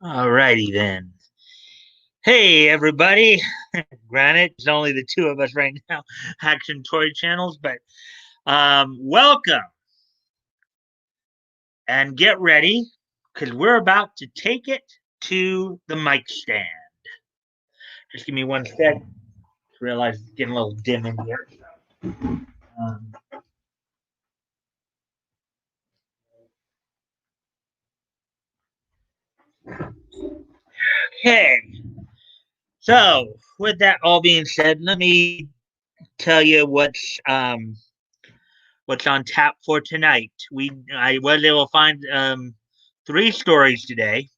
Alrighty then. Hey everybody. Granted, it's only the two of us right now, Action Toy Channels, but welcome and get ready because we're about to take it to the mic stand. Just give me one sec. Realize it's getting a little dim in here. Um, okay. So, with that all being said, let me tell you what's on tap for tonight. I was able to find three stories today.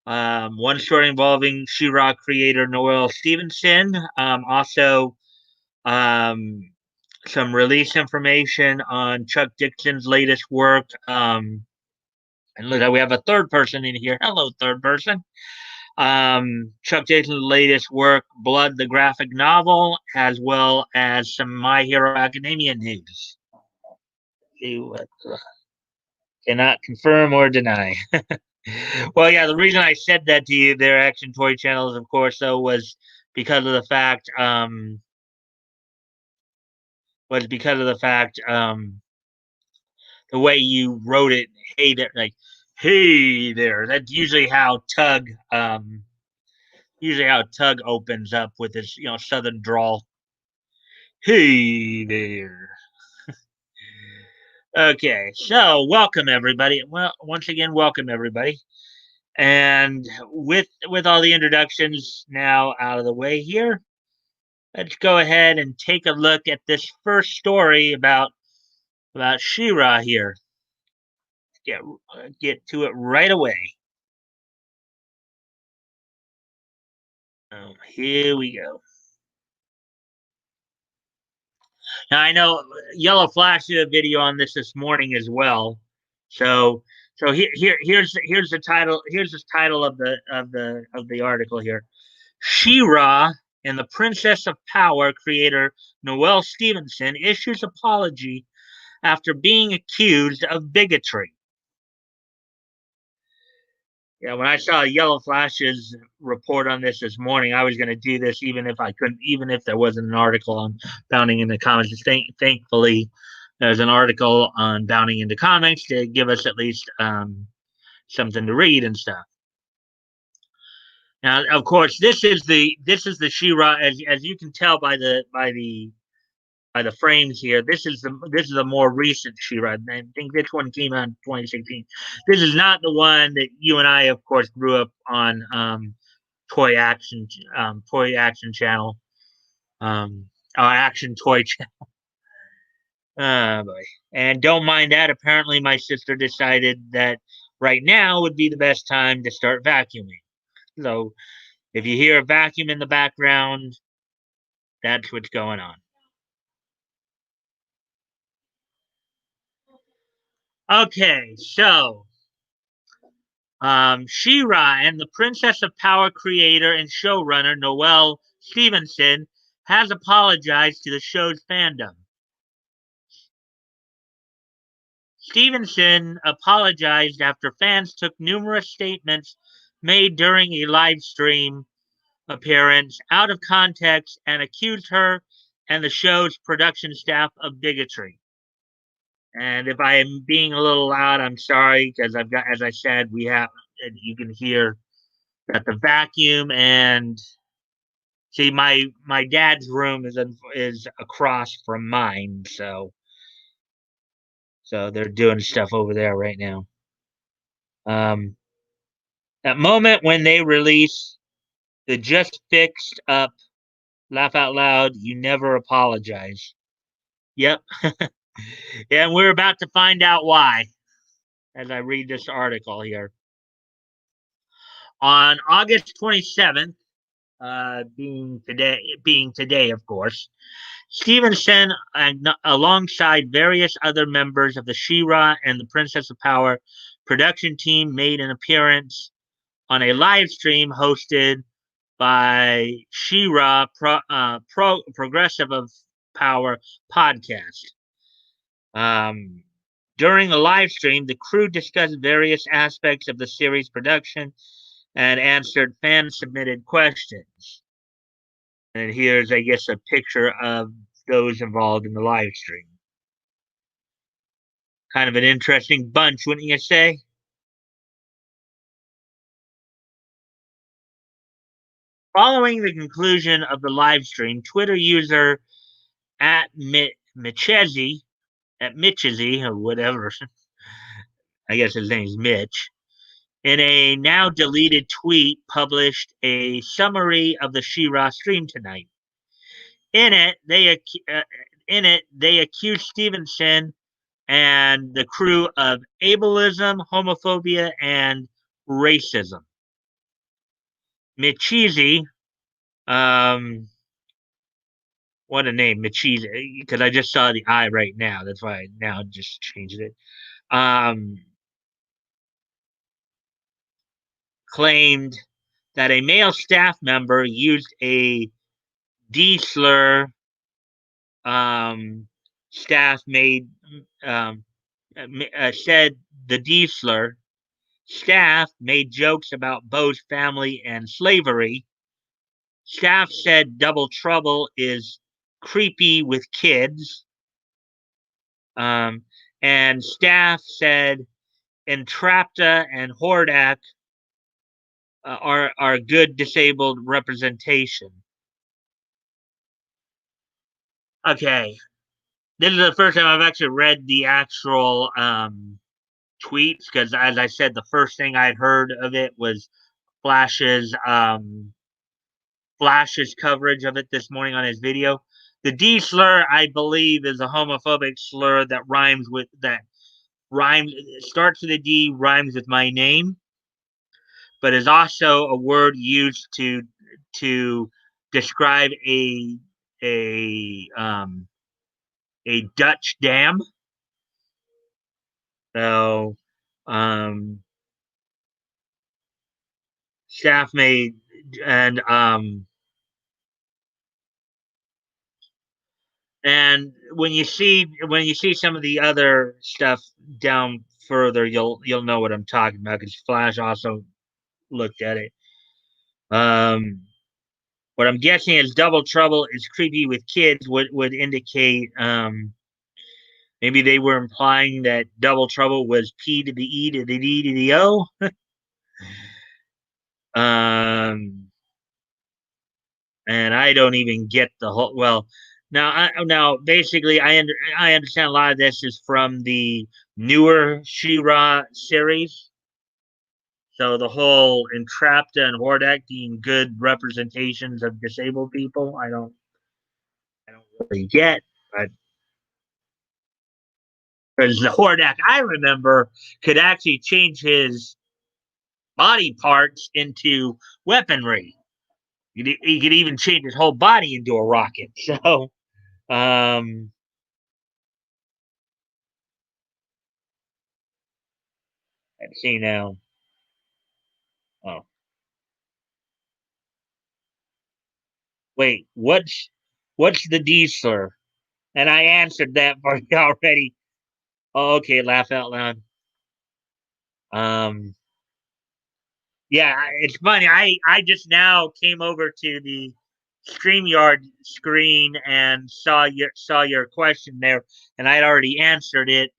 One story involving She-Ra creator Noelle Stevenson. Also, um, some release information on Chuck Dixon's latest work. And look, we have a third person in here. Hello, third person. Chuck Dixon's latest work, Blood, the graphic novel, as well as some My Hero Academia news. Cannot confirm or deny. Well, yeah, the reason I said that to you, their Action Toy channels, of course, though, because of the fact, was because of the fact, the way you wrote it, hey there, like, hey there. That's usually how Tug opens up with his, southern drawl. Hey there. Okay, so welcome everybody. Well, once again, welcome everybody. And with all the introductions now out of the way here, let's go ahead and take a look at this first story about She-Ra here. Get to it right away. Here we go. Now I know Yellow Flash did a video on this morning as well. So here's the title. Here's the title of the article here. She-Ra and the Princess of Power creator Noelle Stevenson issues apology after being accused of bigotry. Yeah, when I saw Yellow Flash's report on this morning, I was going to do this even if I couldn't, even if there wasn't an article on Bounding into Comics. Thankfully, there's an article on Bounding into Comics to give us at least something to read and stuff. Now, of course, this is the She-Ra as you can tell by the frames here. This is a more recent She-Ra. I think this one came out in 2016. This is not the one that you and I, of course, grew up on. Toy Action Channel, Action Toy Channel. Boy. And don't mind that. Apparently, my sister decided that right now would be the best time to start vacuuming. So if you hear a vacuum in the background, that's what's going on. Okay, so She-Ra and the Princess of Power creator and showrunner Noelle Stevenson has apologized to the show's fandom. Stevenson apologized after fans took numerous statements made during a live stream appearance out of context and accused her and the show's production staff of bigotry. And if I am being a little loud, I'm sorry because I've got, as I said, you can hear that the vacuum and see my dad's room is across from mine, so they're doing stuff over there right now. That moment when they release the just fixed up laugh out loud, you never apologize. Yep. And we're about to find out why as I read this article here. On August 27th, being today, of course, Stevenson, alongside various other members of the She-Ra and the Princess of Power production team, made an appearance on a live stream hosted by She-Ra Progressive of Power podcast. During the live stream, the crew discussed various aspects of the series production and answered fan submitted questions. And here's, I guess, a picture of those involved in the live stream. Kind of an interesting bunch, wouldn't you say? Following the conclusion of the live stream, Twitter user at Mitchezi, or whatever, I guess his name's Mitch, in a now deleted tweet published a summary of the She-Ra stream tonight. In it, they accused Stevenson and the crew of ableism, homophobia, and racism. Michizi, what a name, Michizi, because I just saw the I right now. That's why I now just changed it. Claimed that a male staff member used a D slur. Staff made said the D slur. Staff made jokes about Bo's family and slavery. Staff said Double Trouble is creepy with kids. And staff said Entrapta and Hordak are good disabled representation. Okay. This is the first time I've actually read the actual tweets because, as I said, the first thing I'd heard of it was Flash's coverage of it this morning on his video. The D slur, I believe, is a homophobic slur that starts with a D, rhymes with my name, but is also a word used to describe a Dutch dam. So, staff made and when you see some of the other stuff down further, you'll know what I'm talking about because Flash also looked at it. What I'm guessing is Double Trouble is creepy with kids would indicate maybe they were implying that Double Trouble was P to the E to the D to the O. And I don't even get the whole. Well, now basically I understand a lot of this is from the newer She-Ra series. So the whole Entrapta and Hordak being good representations of disabled people, I don't really get, but because the Hordak I remember could actually change his body parts into weaponry. He could even change his whole body into a rocket. So, let's see now. Oh, wait, what's the D slur? And I answered that for you already. Oh, okay, laugh out loud. Um, yeah, it's funny. I just now came over to the StreamYard screen and saw your question there, and I had already answered it.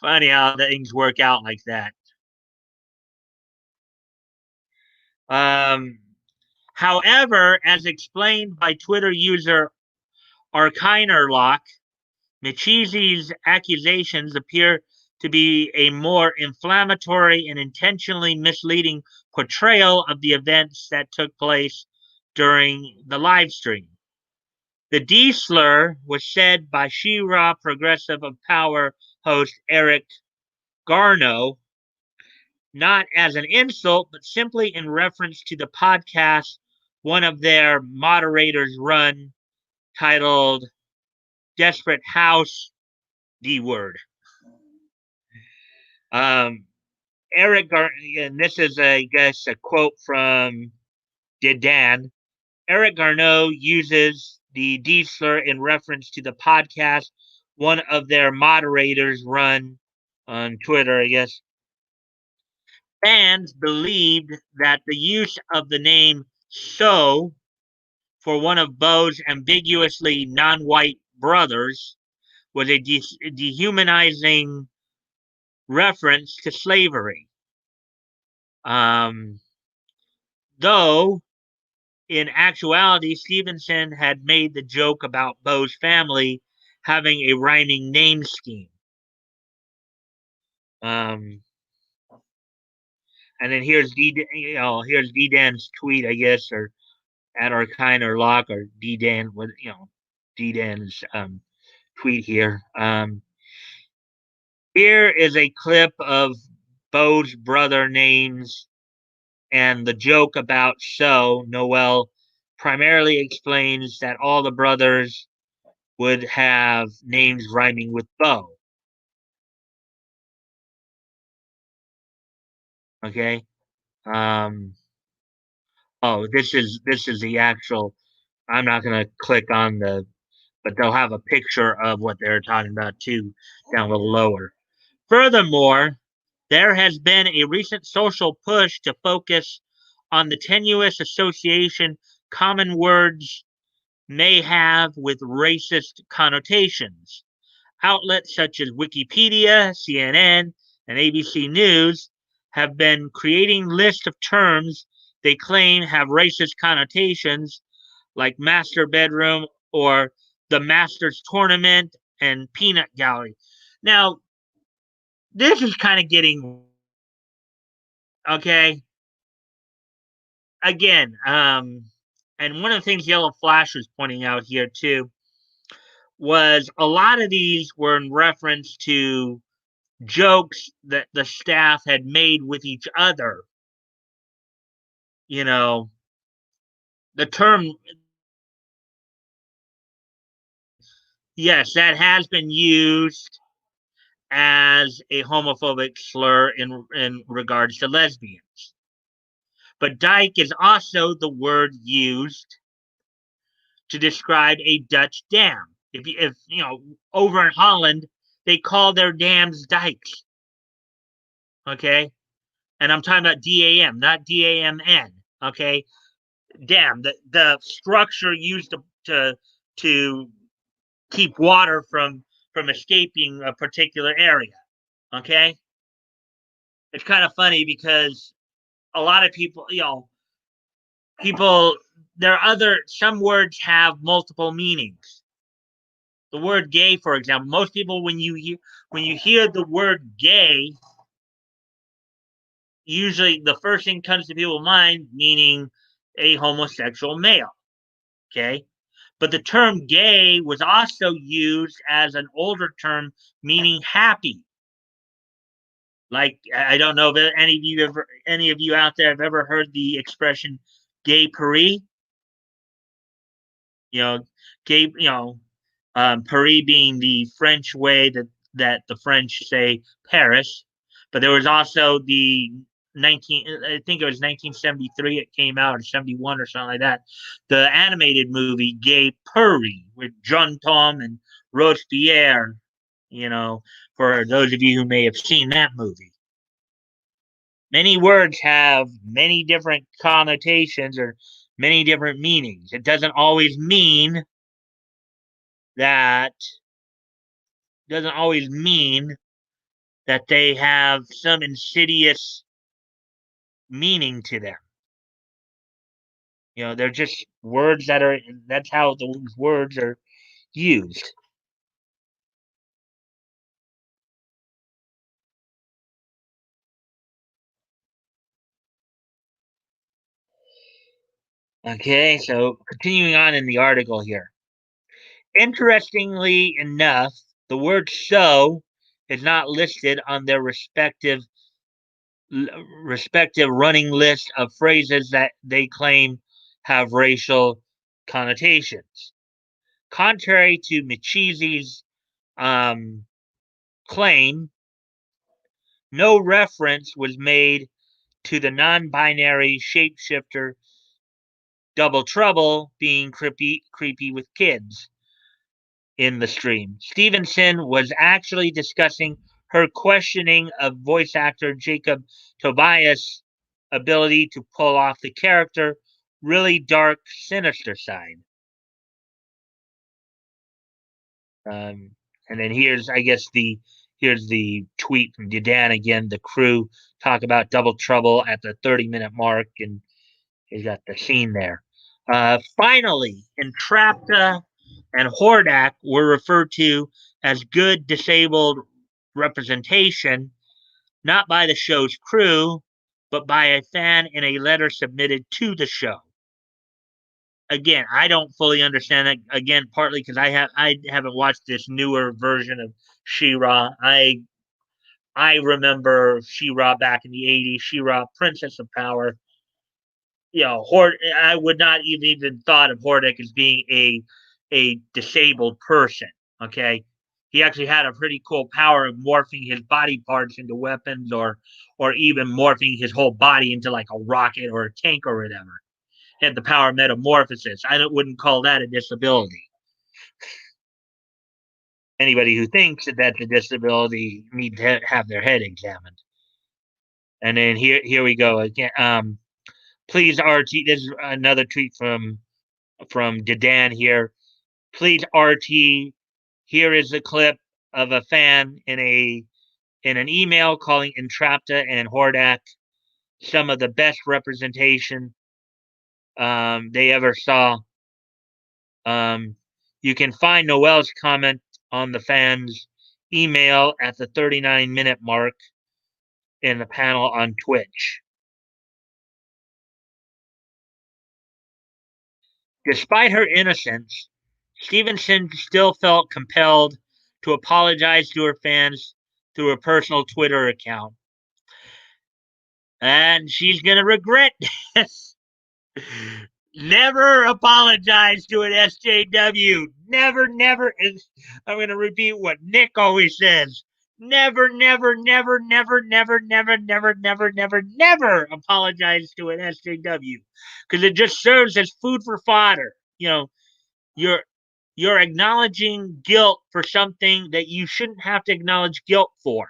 Funny how things work out like that. Um, However, as explained by Twitter user Arkinerlock, Michizi's accusations appear to be a more inflammatory and intentionally misleading portrayal of the events that took place during the live stream. The D slur was said by She-Ra Progressive of Power host Eric Garneau, not as an insult, but simply in reference to the podcast one of their moderators run titled Desperate House D Word. Eric and this is, I guess, a quote from Dedan. Eric Garneau uses the D slur in reference to the podcast one of their moderators run on Twitter, I guess. Fans believed that the use of the name So for one of Bo's ambiguously non-white brothers was a dehumanizing reference to slavery. Um, though, in actuality, Stevenson had made the joke about Bo's family having a rhyming name scheme. Um, and then here's here's D Dan's tweet, I guess, or at Arkine or Locke or D Dan with D Dan's tweet here. Here is a clip of Bo's brother names and the joke about So. Noel primarily explains that all the brothers would have names rhyming with Bo. Okay. Um, oh, this is the actual. I'm not gonna click on the, but they'll have a picture of what they're talking about too down a little lower. Furthermore, there has been a recent social push to focus on the tenuous association common words may have with racist connotations. Outlets such as Wikipedia, CNN, and ABC News have been creating lists of terms they claim have racist connotations, like master bedroom or the Masters Tournament and Peanut Gallery. Now, this is kind of getting okay. Again, and one of the things Yellow Flash was pointing out here too was a lot of these were in reference to jokes that the staff had made with each other. You know, the term, yes, that has been used as a homophobic slur in regards to lesbians. But dyke is also the word used to describe a Dutch dam. If over in Holland, they call their dams dikes. Okay, and I'm talking about DAM, not DAMN. Okay, dam, the structure used to keep water from escaping a particular area. Okay, it's kind of funny because a lot of people, people there are some words have multiple meanings. The word gay, for example, most people when you hear the word gay, usually the first thing comes to people's mind meaning a homosexual male. Okay, but the term gay was also used as an older term meaning happy. Like, I don't know if any of you out there have ever heard the expression "gay Paris." You know, gay. Paris being the French way that the French say Paris, but there was also the 19. I think it was 1973. It came out or 71 or something like that. The animated movie Gay Paris with John Tom and Robespierre. You know, for those of you who may have seen that movie. Many words have many different connotations or many different meanings. It that doesn't always mean that they have some insidious meaning to them. They're just words that's how those words are used. Okay, so continuing on in the article here. Interestingly enough, the word so is not listed on their respective running list of phrases that they claim have racial connotations. Contrary to Michizi's claim, no reference was made to the non-binary shapeshifter Double Trouble being creepy with kids. in the stream. Stevenson was actually discussing her questioning of voice actor Jacob Tobias' ability to pull off the character really dark, sinister side. Um, and then here's the tweet from Dan again. The crew talk about Double Trouble at the 30-minute mark, and he's got the scene there. Finally, Entrapta and Hordak were referred to as good disabled representation, not by the show's crew, but by a fan in a letter submitted to the show. Again, I don't fully understand that. Again, partly because I haven't watched this newer version of She-Ra. I remember She-Ra back in the '80s. She-Ra, Princess of Power. I would not even thought of Hordak as being a disabled person. Okay, he actually had a pretty cool power of morphing his body parts into weapons, or even morphing his whole body into like a rocket or a tank or whatever. He had the power of metamorphosis. Wouldn't call that a disability. Anybody who thinks that that's a disability needs to have their head examined. And then here we go again. Please, RT. This is another tweet from Dedan here. Please, RT. Here is a clip of a fan in an email calling Entrapta and Hordak some of the best representation they ever saw. You can find Noel's comment on the fans' email at the 39-minute mark in the panel on Twitch. Despite her innocence, Stevenson still felt compelled to apologize to her fans through a personal Twitter account. And she's going to regret this. Never apologize to an SJW. Never, never. I'm going to repeat what Nick always says. Never, never, never, never, never, never, never, never, never, never apologize to an SJW, because it just serves as food for fodder. You're you're acknowledging guilt for something that you shouldn't have to acknowledge guilt for.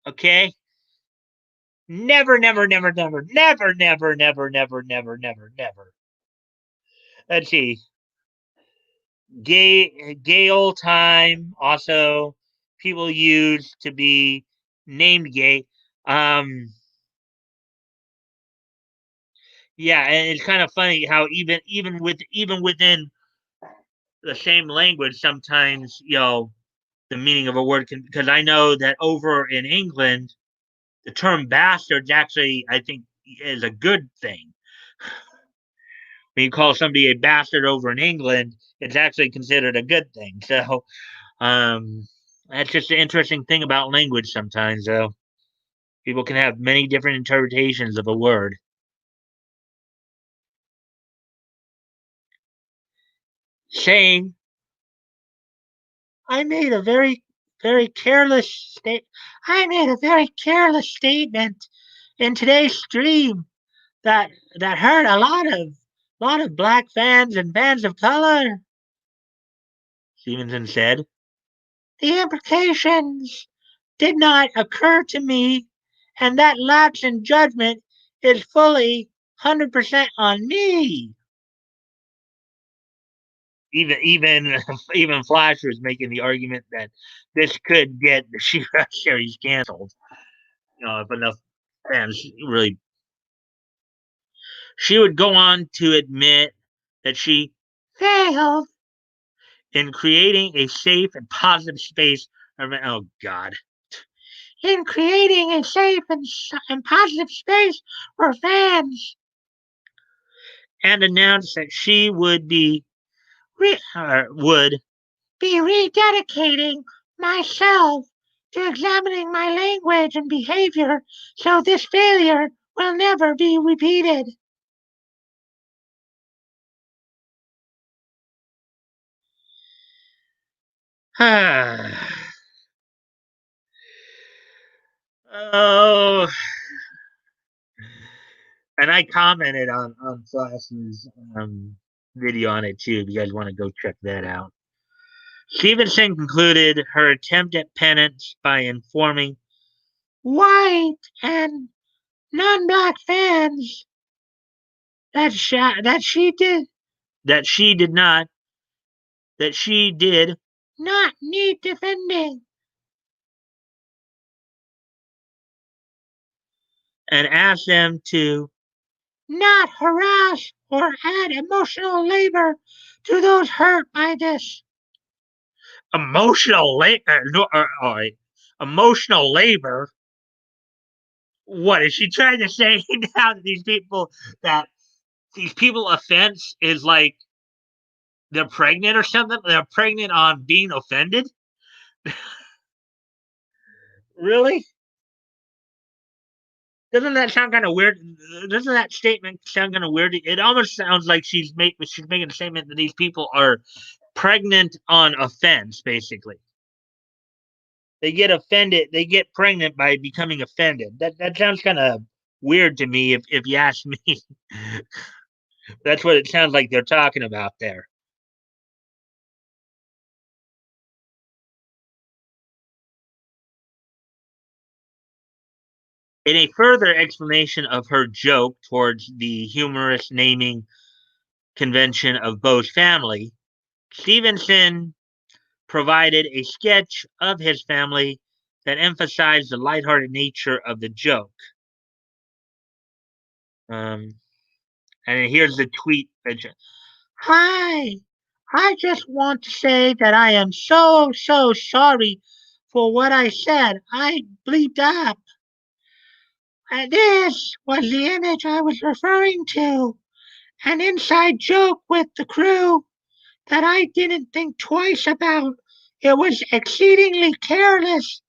Okay? Never, never, never, never, never, never, never, never, never, never, never. Let's see. Gay old time. Also, people use to be named gay. Yeah, and it's kind of funny how even within the same language, sometimes the meaning of a word can, because I know that over in England, the term bastards actually, I think, is a good thing. When you call somebody a bastard over in England, it's actually considered a good thing. So, that's just an interesting thing about language sometimes, though. People can have many different interpretations of a word. Saying, I made a very, very careless state. I made a very careless statement in today's stream that hurt a lot of black fans and fans of color. Stevenson said, the implications did not occur to me, and that lapse in judgment is fully 100% on me. Even even Flash was making the argument that this could get the She-Ra series canceled. If enough fans really. She would go on to admit that she failed in creating a safe and positive space. Oh God. In creating a safe and positive space for fans, and announced that she would would be rededicating myself to examining my language and behavior, so this failure will never be repeated. Oh, and I commented on Flash's video on it too. If you guys want to go check that out. Stevenson concluded her attempt at penance by informing white and non-black fans that she did not that she did not need defending, and asked them to not harass or add emotional labor to those hurt by this. Emotional labor? No, all right. Emotional labor? What is she trying to say now that these people offense is like they're pregnant or something? They're pregnant on being offended? Really? Doesn't that sound kind of weird? Doesn't that statement sound kind of weird? It almost sounds like she's making a statement that these people are pregnant on offense, basically. They get offended. They get pregnant by becoming offended. That sounds kind of weird to me, if you ask me. That's what it sounds like they're talking about there. In a further explanation of her joke towards the humorous naming convention of Bo's family, Stevenson provided a sketch of his family that emphasized the lighthearted nature of the joke. Um, and here's the tweet. Hi, I just want to say that I am so sorry for what I said. I bleeped up. And this was the image I was referring to. An inside joke with the crew that I didn't think twice about. It was exceedingly careless,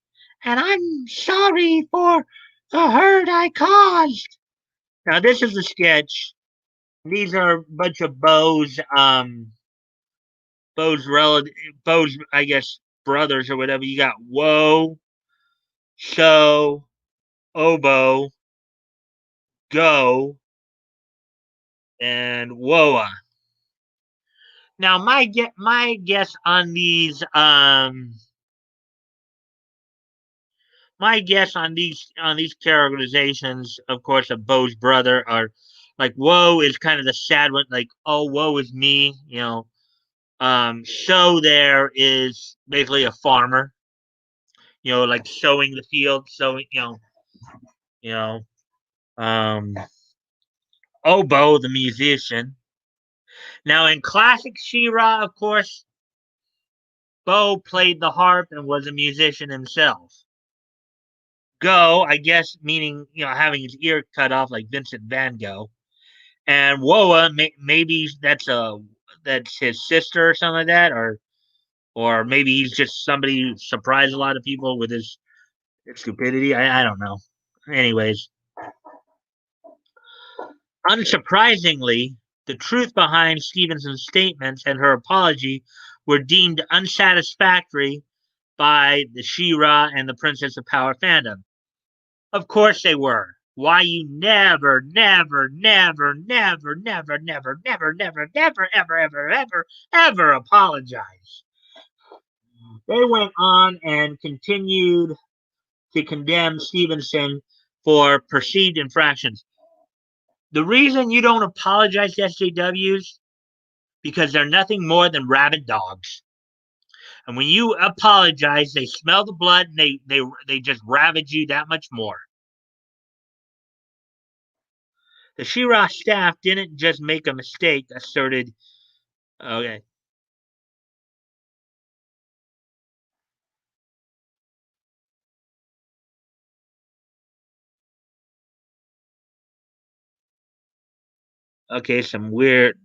and I'm sorry for the hurt I caused. Now, this is a sketch. These are a bunch of Bo's relative, Bo's, I guess, brothers or whatever. You got Woe, So, Obo, Go, and Woa. Now, my guess on these characterizations, of course, of Bo's brother, are like Woe is kind of the sad one, like, oh, woe is me, you know. So there is basically a farmer, like sowing the field, sowing, you know, um, Obo, the musician. Now, in classic Shira, of course, Bo played the harp and was a musician himself. Go, I guess, meaning having his ear cut off like Vincent Van Gogh, and Woa, maybe that's his sister or something like that, or maybe he's just somebody who surprised a lot of people with his stupidity. I don't know. Anyways, unsurprisingly, the truth behind Stevenson's statements and her apology were deemed unsatisfactory by the She-Ra and the Princess of Power fandom. Of course they were. Why you never, ever apologize. They went on and continued to condemn Stevenson for perceived infractions. The reason you don't apologize to SJWs because they're nothing more than rabid dogs. And when you apologize, they smell the blood and they just ravage you that much more. The She-Ra staff didn't just make a mistake, asserted. Okay. Okay, some weird.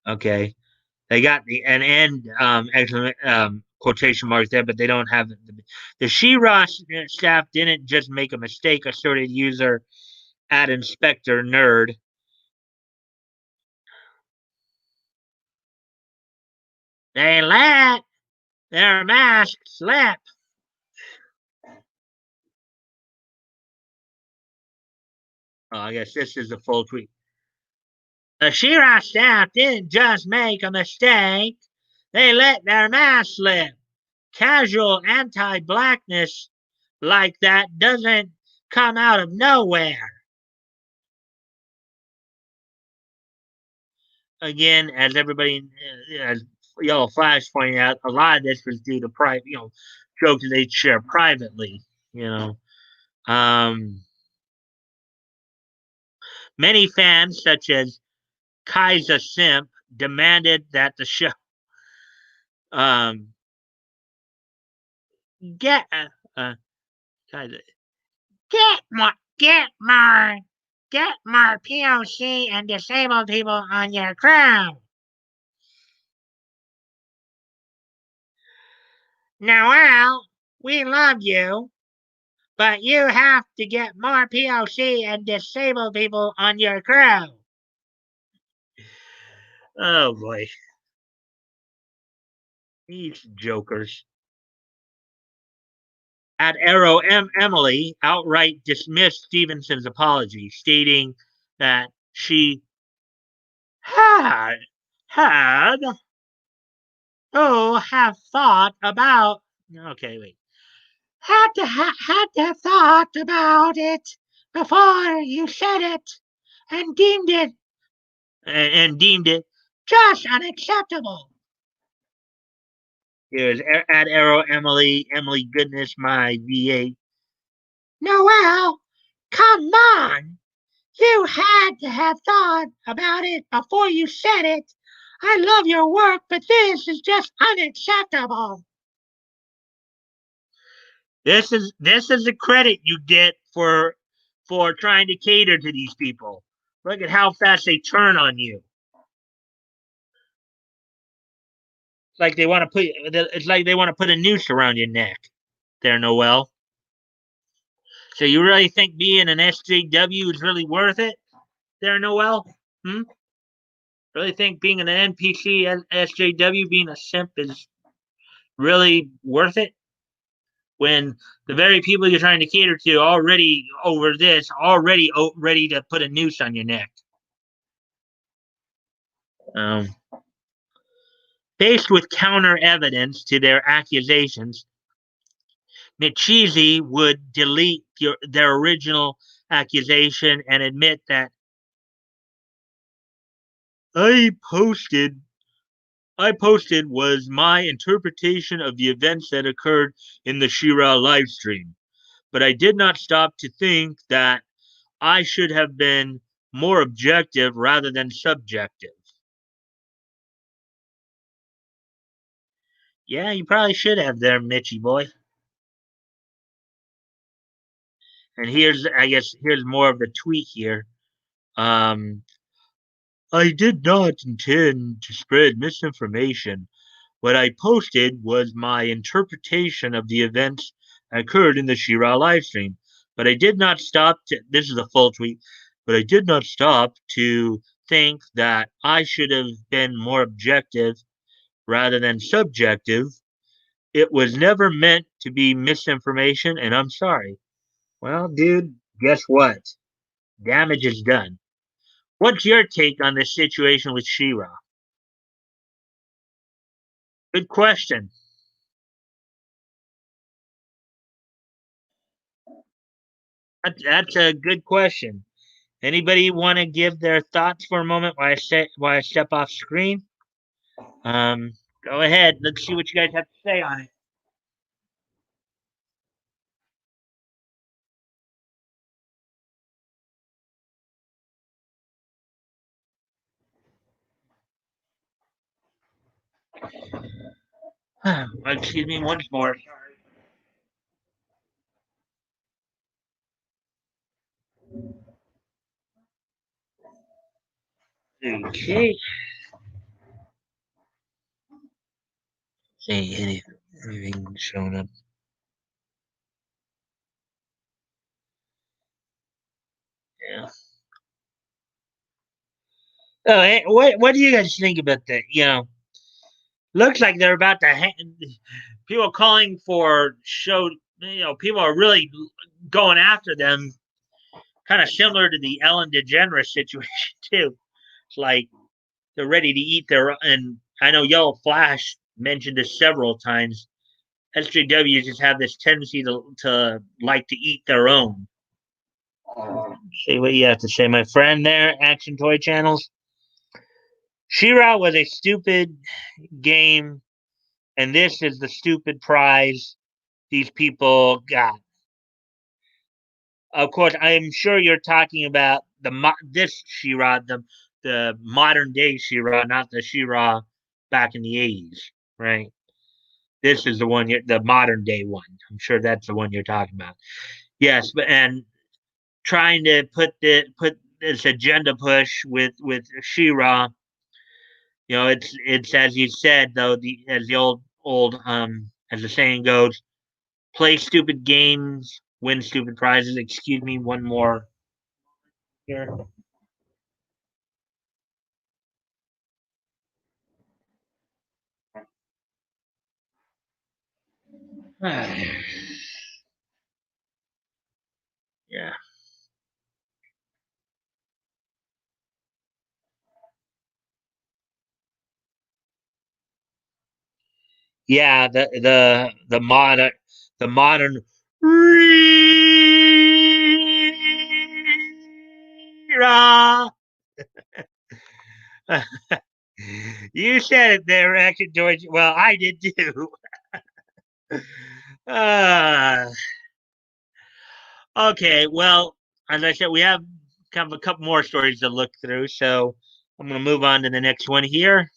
Okay. They got an end exclamation quotation marks there, but they don't have the She-Ra staff didn't just make a mistake, asserted user at Inspector Nerd. They let their mask slip. Oh, I guess this is the full tweet. The She-Ra staff didn't just make a mistake, they let their mask slip. Casual anti-blackness like that doesn't come out of nowhere. Again, as everybody, as Yellow Flash pointed out, a lot of this was due to private, jokes that they share privately. You know, um, many fans, such as Kaiser Simp, demanded that the show um, get uh, Kaiser, get more, get more, get more POC and disabled people on your crew. Noel, we love you, but you have to get more POC and disabled people on your crew. Oh boy, these jokers. At Arrow Emily outright dismissed Stevenson's apology, stating that she had have thought about okay wait had to have thought about it before you said it and deemed it just unacceptable. Here's at Arrow Emily Goodness my VA. Noel, come on. You had to have thought about it before you said it. I love your work, but this is just unacceptable. This is the credit you get for trying to cater to these people. Look at how fast they turn on you. It's like they want to put a noose around your neck. There, Noel. So you really think being an SJW is really worth it? There, Noel. Hmm? Really think being an NPC SJW, being a simp, is really worth it? When the very people you're trying to cater to already over this, already ready to put a noose on your neck. Um, Faced with counter evidence to their accusations, Michizi would delete their original accusation and admit that I posted I posted was my interpretation of the events that occurred in the She-Ra livestream, but I did not stop to think that I should have been more objective rather than subjective. Yeah, you probably should have there, Mitchy boy. And here's more of the tweet here. I did not intend to spread misinformation. What I posted was my interpretation of the events that occurred in the She-Ra livestream. But I did not stop to, this is a full tweet, but I did not stop to think that I should have been more objective rather than subjective. It was never meant to be misinformation, and I'm sorry. Well, dude, guess what? Damage is done. What's your take on this situation with She-Ra? Good question. That's a good question. Anybody want to give their thoughts for a moment while I step off screen? Um, Go ahead. Let's see what you guys have to say on it. Excuse me once more. Okay. See anything showing up? Yeah. Oh, what do you guys think about that? Looks like they're about to. People calling for show. People are really going after them, kind of similar to the Ellen DeGeneres situation too. It's like they're ready to eat their. And I know Yellow Flash mentioned this several times. SJWs just have this tendency to like to eat their own. See what you have to say, my friend. There, Action Toy Channels. She-Ra was a stupid game, and this is the stupid prize these people got. Of course, I'm sure you're talking about this She-Ra, the modern day She-Ra, not the She-Ra back in the 80s, right? This is the one, the modern day one. I'm sure that's the one you're talking about. Yes, but and trying to put this agenda push with She-Ra. It's as you said though, the old as the saying goes, play stupid games, win stupid prizes. Excuse me, one more here. Yeah. Yeah, the modern Ra. You said it there, Action George. Well, I did too. uh, okay, well, as I said, we have kind of a couple more stories to look through, so I'm going to move on to the next one here.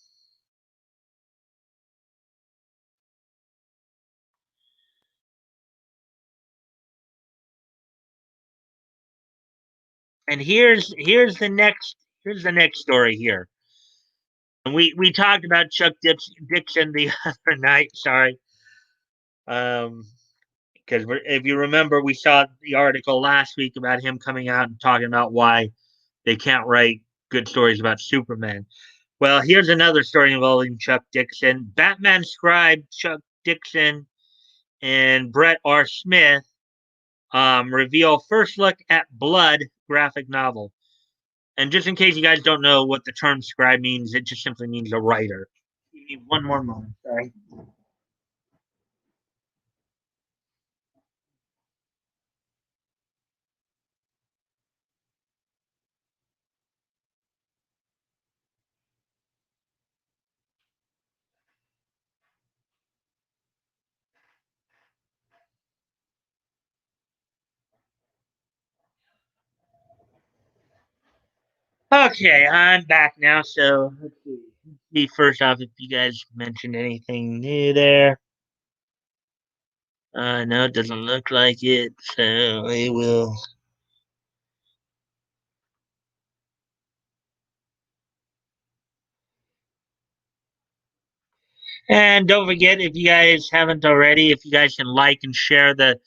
And here's the next story here. And we talked about Dixon the other night. Sorry, um, because if you remember, we saw the article last week about him coming out and talking about why they can't write good stories about Superman. Well, here's another story involving Chuck Dixon. Batman scribe Chuck Dixon and Brett R. Smith reveal first look at Blood graphic novel. And just in case you guys don't know what the term scribe means, it just simply means a writer. Give me one more moment, sorry. Okay, I'm back now. So let's see. First off, if you guys mentioned anything new there. No, it doesn't look like it. So we will. And don't forget, if you guys haven't already, if you guys can like and share the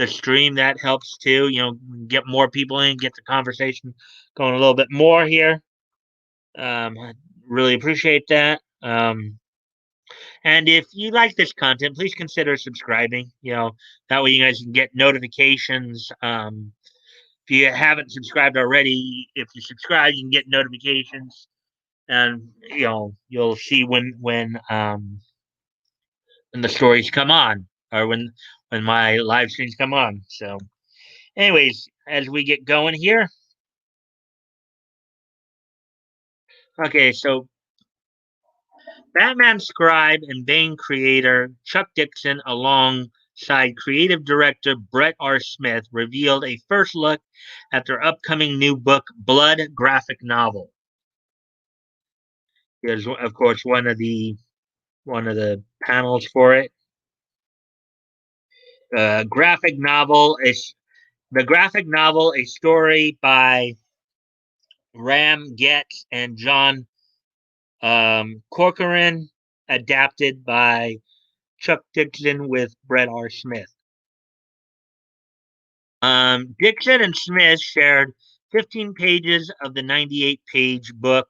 stream, that helps too. Get more people in, get the conversation going a little bit more here. I really appreciate that. And if you like this content, please consider subscribing. That way you guys can get notifications. If you haven't subscribed already, if you subscribe, you can get notifications, and you'll see when the stories come on, or when my live streams come on. So, anyways, as we get going here, okay, so Batman scribe and Bane creator Chuck Dixon, alongside creative director Brett R. Smith, revealed a first look at their upcoming new book, Blood graphic novel. Here's, of course, one of the panels for it. Graphic novel is the graphic novel, a story by Ram Getz and John Corcoran, adapted by Chuck Dixon with Brett R. Smith. Dixon and Smith shared 15 pages of the 98-page book,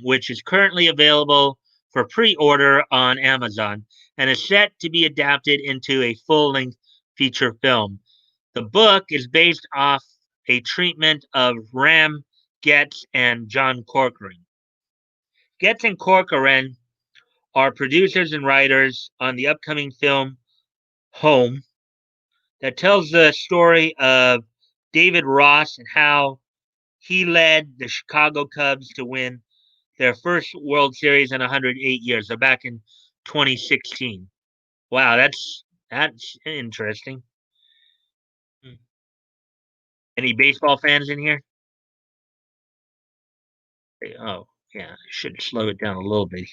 which is currently available for pre-order on Amazon and is set to be adapted into a full-length feature film. The book is based off a treatment of Ram Getz and John Corcoran. Getz and Corcoran are producers and writers on the upcoming film Home that tells the story of David Ross and how he led the Chicago Cubs to win their first World Series in 108 years. So back in 2016. Wow, that's interesting. Any baseball fans in here? Oh, yeah, I should slow it down a little bit.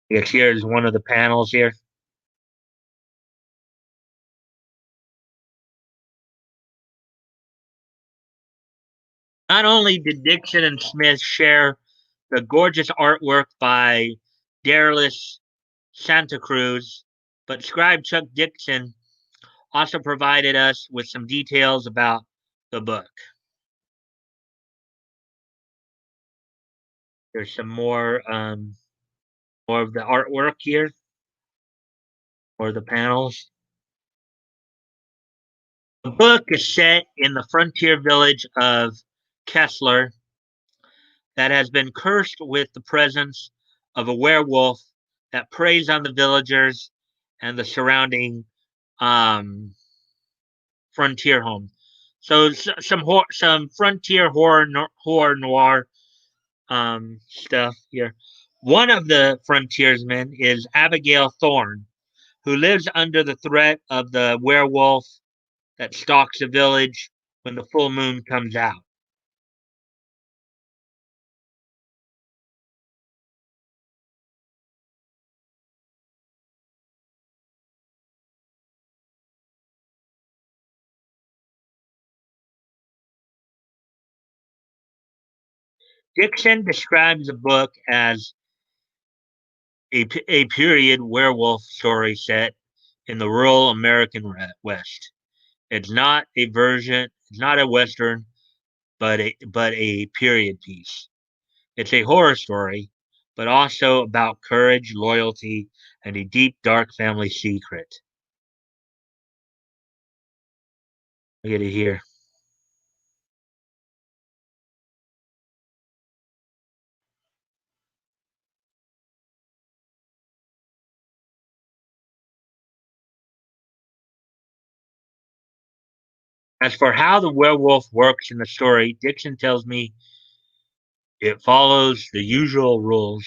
Here's one of the panels here. Not only did Dixon and Smith share the gorgeous artwork by Darylus Santa Cruz, but scribe Chuck Dixon also provided us with some details about the book. There's some more of the artwork here, or the panels. The book is set in the frontier village of Kessler that has been cursed with the presence of a werewolf that preys on the villagers and the surrounding um, frontier home. So some frontier horror noir stuff here. One of the frontiersmen is Abigail Thorne, who lives under the threat of the werewolf that stalks the village when the full moon comes out. Dixon describes the book as a period werewolf story set in the rural American West. It's not a Western, but a period piece. It's a horror story, but also about courage, loyalty, and a deep, dark family secret. Look at it here. As for how the werewolf works in the story, Dixon tells me it follows the usual rules.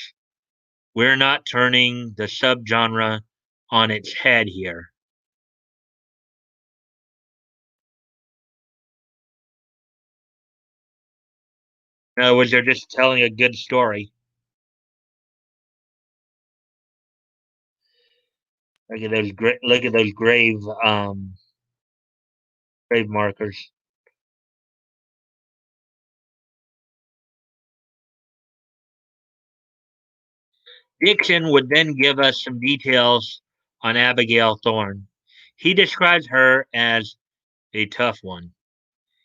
We're not turning the subgenre on its head here. In other words, they're just telling a good story. Look at those grave markers. Dixon would then give us some details on Abigail Thorne. He describes her as a tough one.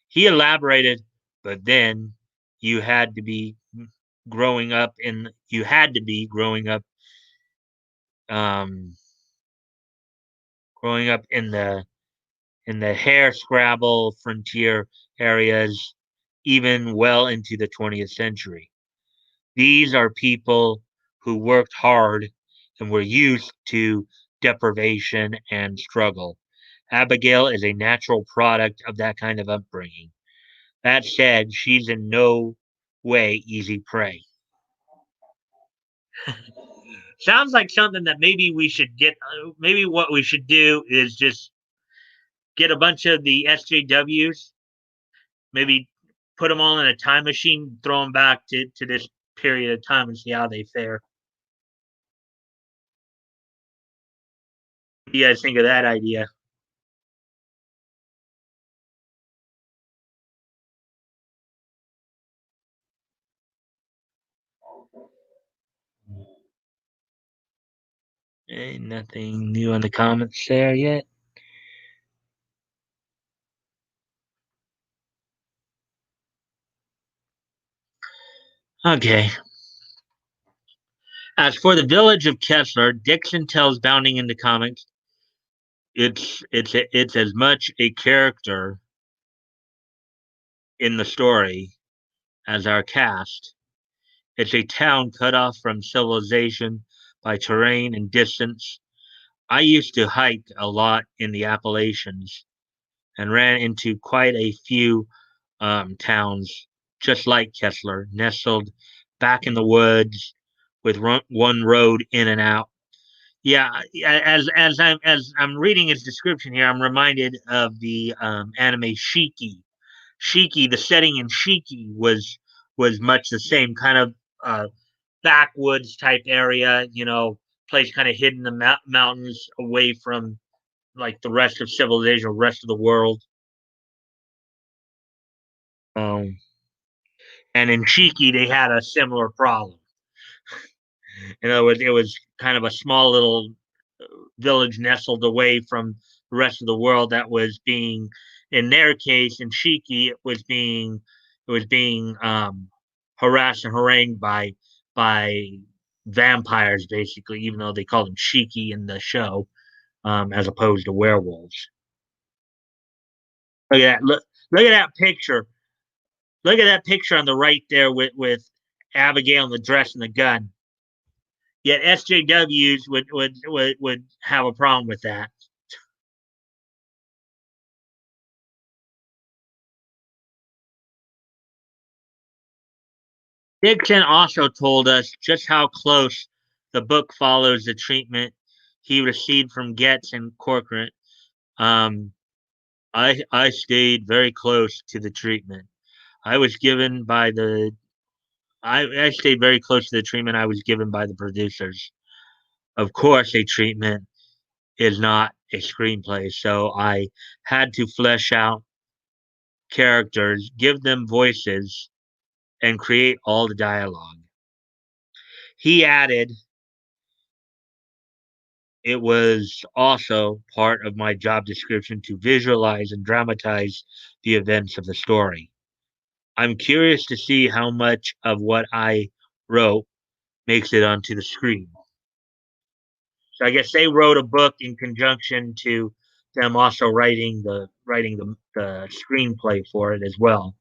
He elaborated, but then you had to be you had to be um, growing up in the hair scrabble frontier areas, even well into the 20th century. These are people who worked hard and were used to deprivation and struggle. Abigail is a natural product of that kind of upbringing. That said, she's in no way easy prey. Sounds like something that maybe we should get. Maybe what we should do is just get a bunch of the SJWs, maybe put them all in a time machine, throw them back to this period of time and see how they fare. What do you guys think of that idea? Ain't nothing new in the comments there yet. Okay. As for the village of Kessler, Dixon tells Bounding into Comics it's as much a character in the story as our cast. It's a town cut off from civilization by terrain and distance. I used to hike a lot in the Appalachians and ran into quite a few towns just like Kessler, nestled back in the woods with one road in and out. Yeah, as I'm reading his description here, I'm reminded of the anime Shiki. Shiki, the setting in Shiki was much the same kind of backwoods type area. Place kind of hidden in the mountains, away from like the rest of civilization, the rest of the world. Um, and in Shiki, they had a similar problem. In other words, it was kind of a small little village nestled away from the rest of the world that was being, in their case, in Shiki, it was being harassed and harangued by vampires, basically, even though they called them Shiki in the show, as opposed to werewolves. Look at that! Look at that picture. Look at that picture on the right there with Abigail in the dress and the gun. Yet SJWs would have a problem with that. Dixon also told us just how close the book follows the treatment he received from Getz and Corcoran. Um, I stayed very close to the treatment I was given by the. I stayed very close to the treatment I was given by the producers. Of course, a treatment is not a screenplay, so I had to flesh out characters, give them voices, and create all the dialogue. He added, it was also part of my job description to visualize and dramatize the events of the story. I'm curious to see how much of what I wrote makes it onto the screen. So I guess they wrote a book in conjunction to them also writing the screenplay for it as well.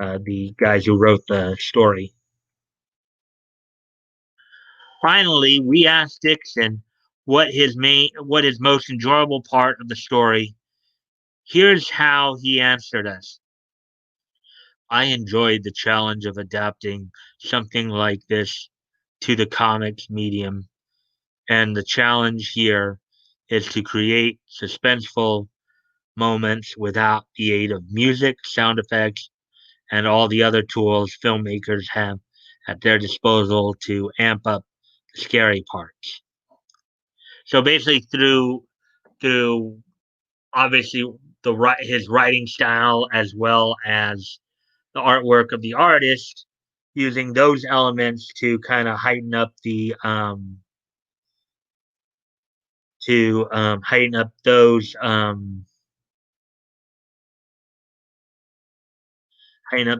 The guys who wrote the story. Finally, we asked Dixon what his most enjoyable part of the story. Here's how he answered us. I enjoyed the challenge of adapting something like this to the comics medium, and the challenge here is to create suspenseful moments without the aid of music, sound effects, and all the other tools filmmakers have at their disposal to amp up the scary parts. So basically, through obviously his writing style as well as the artwork of the artist, using those elements to kind of heighten up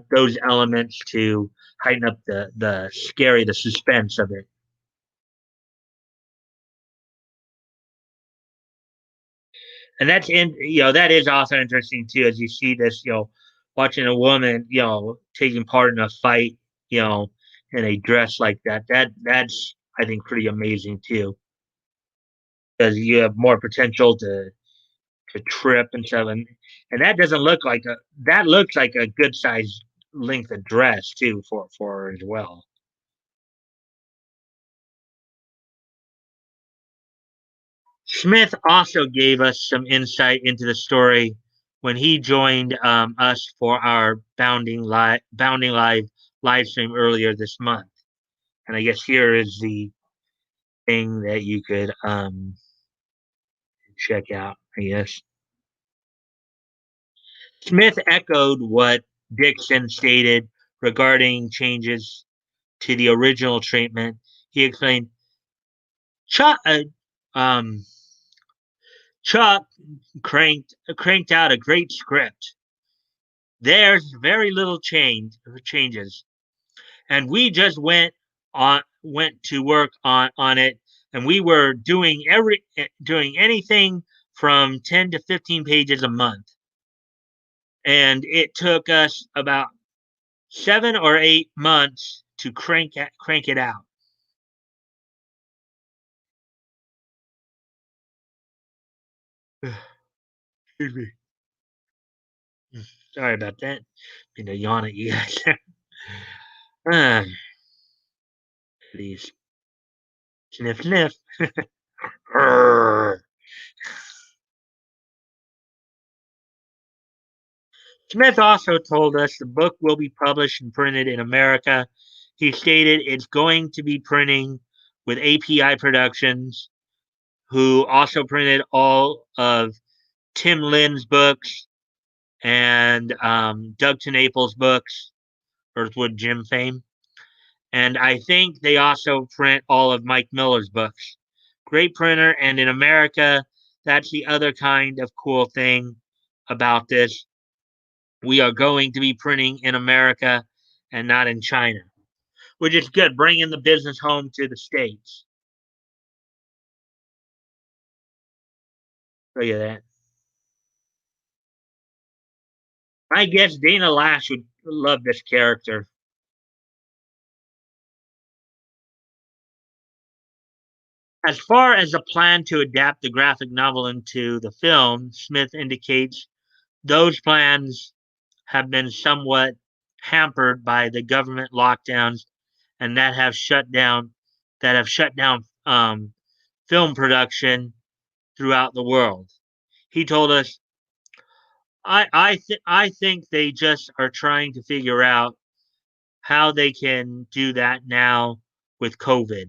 those elements to heighten up the suspense of it. And that is also interesting too, as you see this, watching a woman, taking part in a fight, you know, in a dress like that. That's I think pretty amazing too, because you have more potential to trip and stuff, and that doesn't look like a that looks like a good size length of dress too for her as well. Smith also gave us some insight into the story when he joined us for our Bounding live stream earlier this month. And I guess here is the thing that you could check out. I guess Smith echoed what Dixon stated regarding changes to the original treatment. He explained, Chuck, um, Chuck cranked out a great script. There's very little changes, and we just went to work on it, and we were doing anything from 10 to 15 pages a month, and it took us about 7 or 8 months to crank it out. Excuse me. Sorry about that. Been a yawn at you guys. Ah, please. Sniff, sniff. Smith also told us the book will be published and printed in America. He stated it's going to be printing with API Productions, who also printed all of Tim Lynn's books and Doug TenNaples' books, Earthwood Jim fame. And I think they also print all of Mike Miller's books. Great printer. And in America, that's the other kind of cool thing about this. We are going to be printing in America and not in China, which is good, bringing the business home to the States. Look at that. I guess Dana Lash would love this character. As far as a plan to adapt the graphic novel into the film, Smith indicates those plans have been somewhat hampered by the government lockdowns and that have shut down film production throughout the world. He told us, I think they just are trying to figure out how they can do that now with COVID.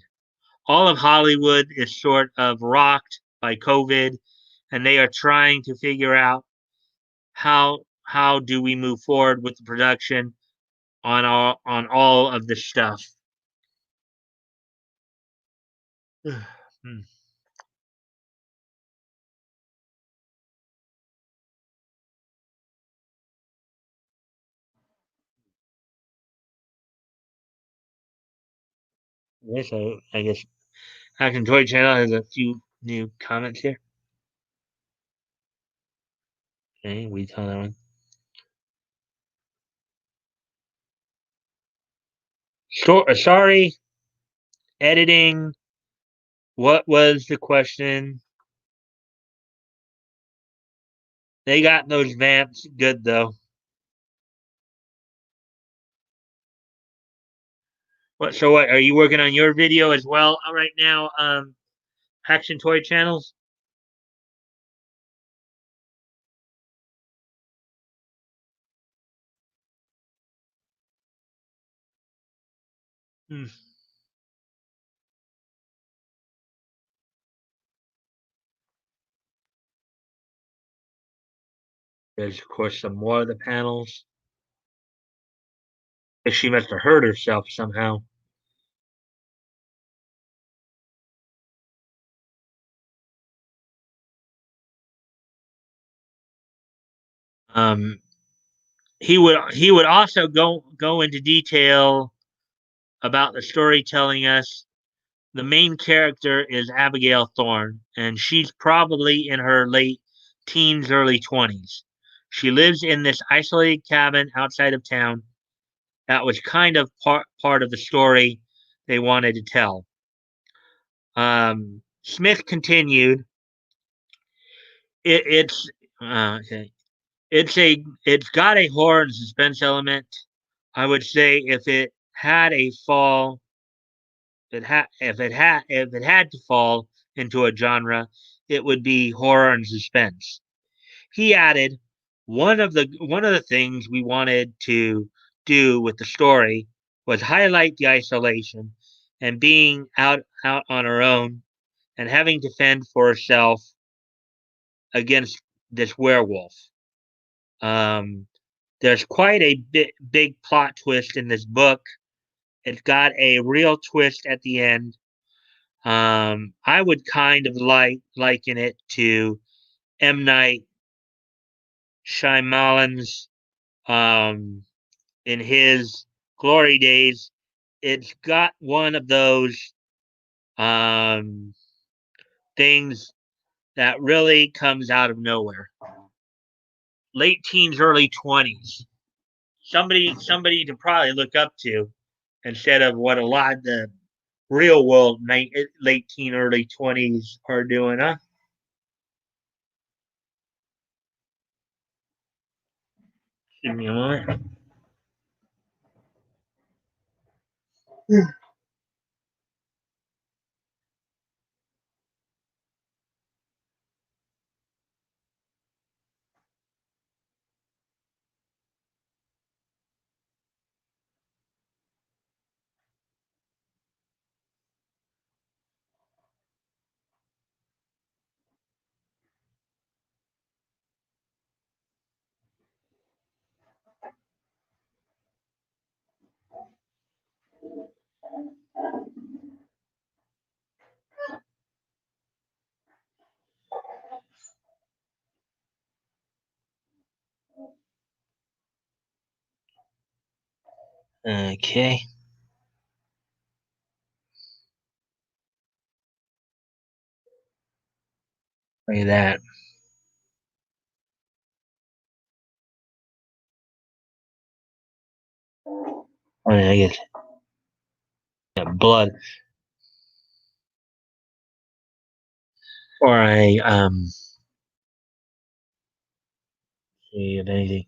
All of Hollywood is sort of rocked by COVID, and they are trying to figure out how do we move forward with the production on all of this stuff. Hmm. Yes, I guess Action Toy Channel has a few new comments here. Okay, we tell that one. Sorry, editing. What was the question? They got those vamps good though. What? So what? Are you working on your video as well right now? Action Toy Channels. Hmm. There's of course some more of the panels. She must have hurt herself somehow. Um, he would also go into detail about the story, telling us the main character is Abigail Thorne, and she's probably in her late teens, early 20s. She lives in this isolated cabin outside of town. That was kind of part of the story they wanted to tell. Smith continued, it's okay. It's got a horror and suspense element. I would say if it had a fall, if it had to fall into a genre, it would be horror and suspense. He added, one of the things we wanted to do with the story was highlight the isolation and being out on her own and having to fend for herself against this werewolf. Um, there's quite a big plot twist in this book. It's got a real twist at the end. I would kind of liken it to M. Night Shyamalan's in his glory days. It's got one of those um, things that really comes out of nowhere. Late teens, early 20s. somebody to probably look up to instead of what a lot of the real world late teen early 20s are doing, huh? Give me a moment. Okay. Look at that. I guess yeah, blood or a see if anything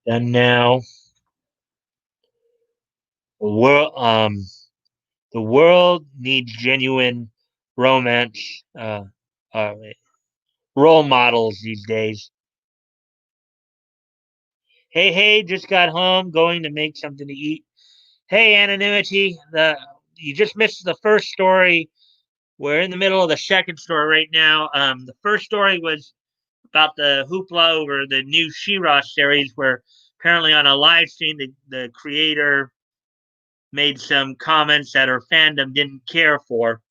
done now. The world needs genuine romance uh, role models these days. Hey, hey, just got home, going to make something to eat. Hey, anonymity, the you just missed the first story. We're in the middle of the second story right now. The first story was about the hoopla over the new She-Ra series, where apparently on a live stream, the creator made some comments that her fandom didn't care for.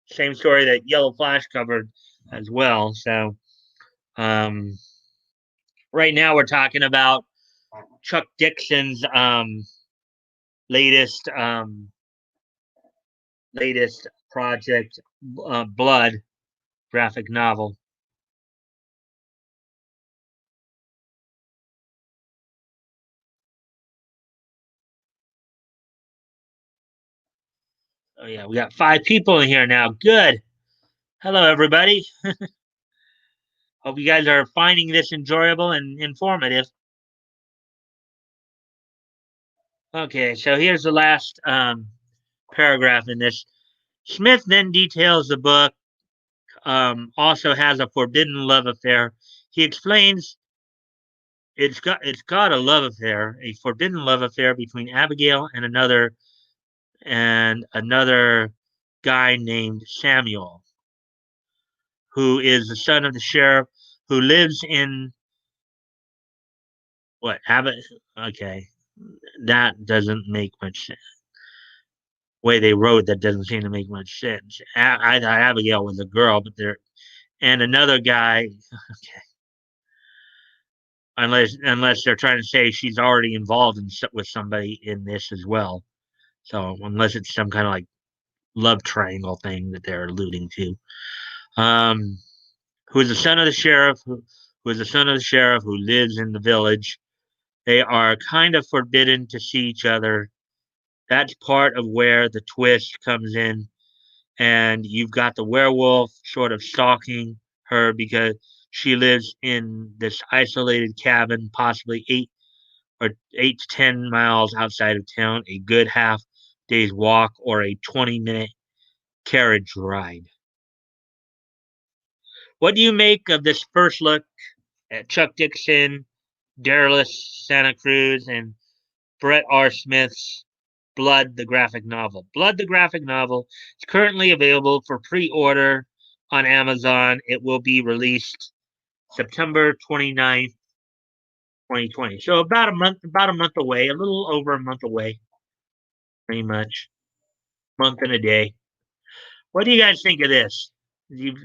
Same story that Yellow Flash covered as well. So um, right now we're talking about Chuck Dixon's latest latest project, Blood graphic novel. Oh yeah, we got 5 people in here now. Good. Hello, everybody. Hope you guys are finding this enjoyable and informative. Okay, so here's the last paragraph in this. Smith then details the book also has a forbidden love affair. He explains it's got a love affair, a forbidden love affair between Abigail and another guy named Samuel, who is the son of the sheriff who lives in what Abbott. Okay, that doesn't make much sense. Way they wrote that doesn't seem to make much sense. I thought Abigail was a girl, but there and another guy. Okay, unless they're trying to say she's already involved with somebody in this as well. So unless it's some kind of like love triangle thing that they're alluding to. Um, who is the son of the sheriff? Who is the son of the sheriff who lives in the village? They are kind of forbidden to see each other. That's part of where the twist comes in. And you've got the werewolf sort of stalking her because she lives in this isolated cabin, possibly 8 to 10 miles outside of town, a good half day's walk or a 20-minute carriage ride. What do you make of this first look at Chuck Dixon, Darylus Santa Cruz, and Brett R. Smith's Blood, the graphic novel? Blood, the graphic novel is currently available for pre-order on Amazon. It will be released September 29th, 2020. So about a month away, a little over a month away, pretty much. Month and a day. What do you guys think of this? You,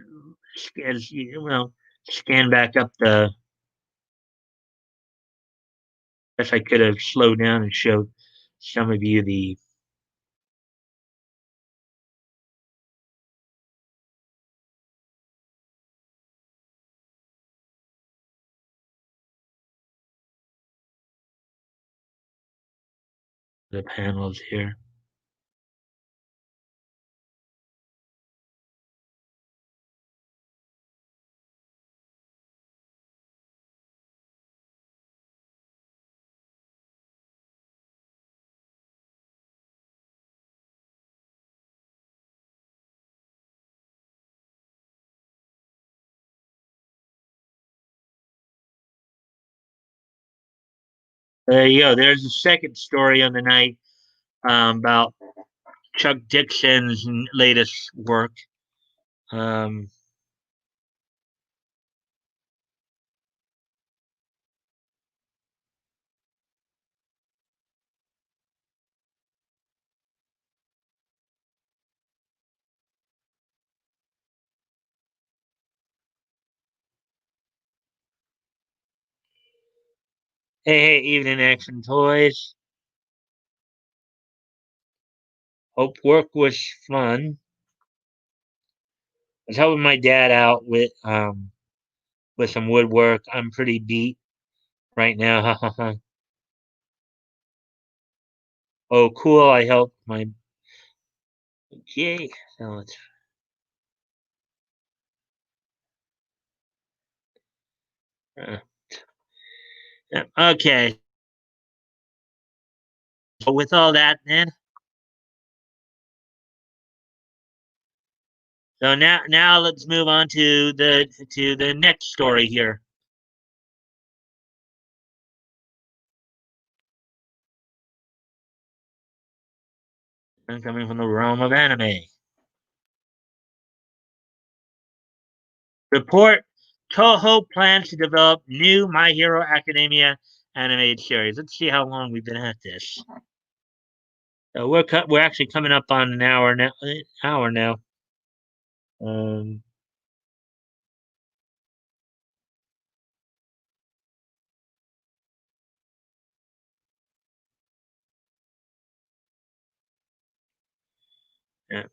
as you well, scan back up the. Guess I could have slowed down and showed some of you the. the panels here. There you go. There's the second story on the night about Chuck Dixon's latest work. Um, hey, evening action toys. Hope work was fun. I was helping my dad out with some woodwork. I'm pretty beat right now. Oh, cool! I helped my yay. So it's uh, yeah, okay. So with all that, then so now let's move on to the next story here. I'm coming from the realm of anime. Report: Toho plans to develop new My Hero Academia animated series. Let's see how long we've been at this. We're actually coming up on an hour now. Hour now. Um, yeah,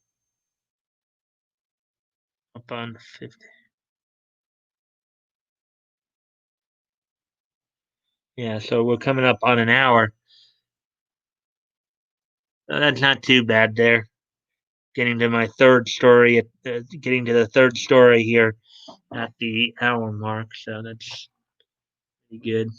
up on 50. Yeah, so we're coming up on an hour. That's not too bad there. Getting to my third story, getting to the third story here at the hour mark. So that's pretty good.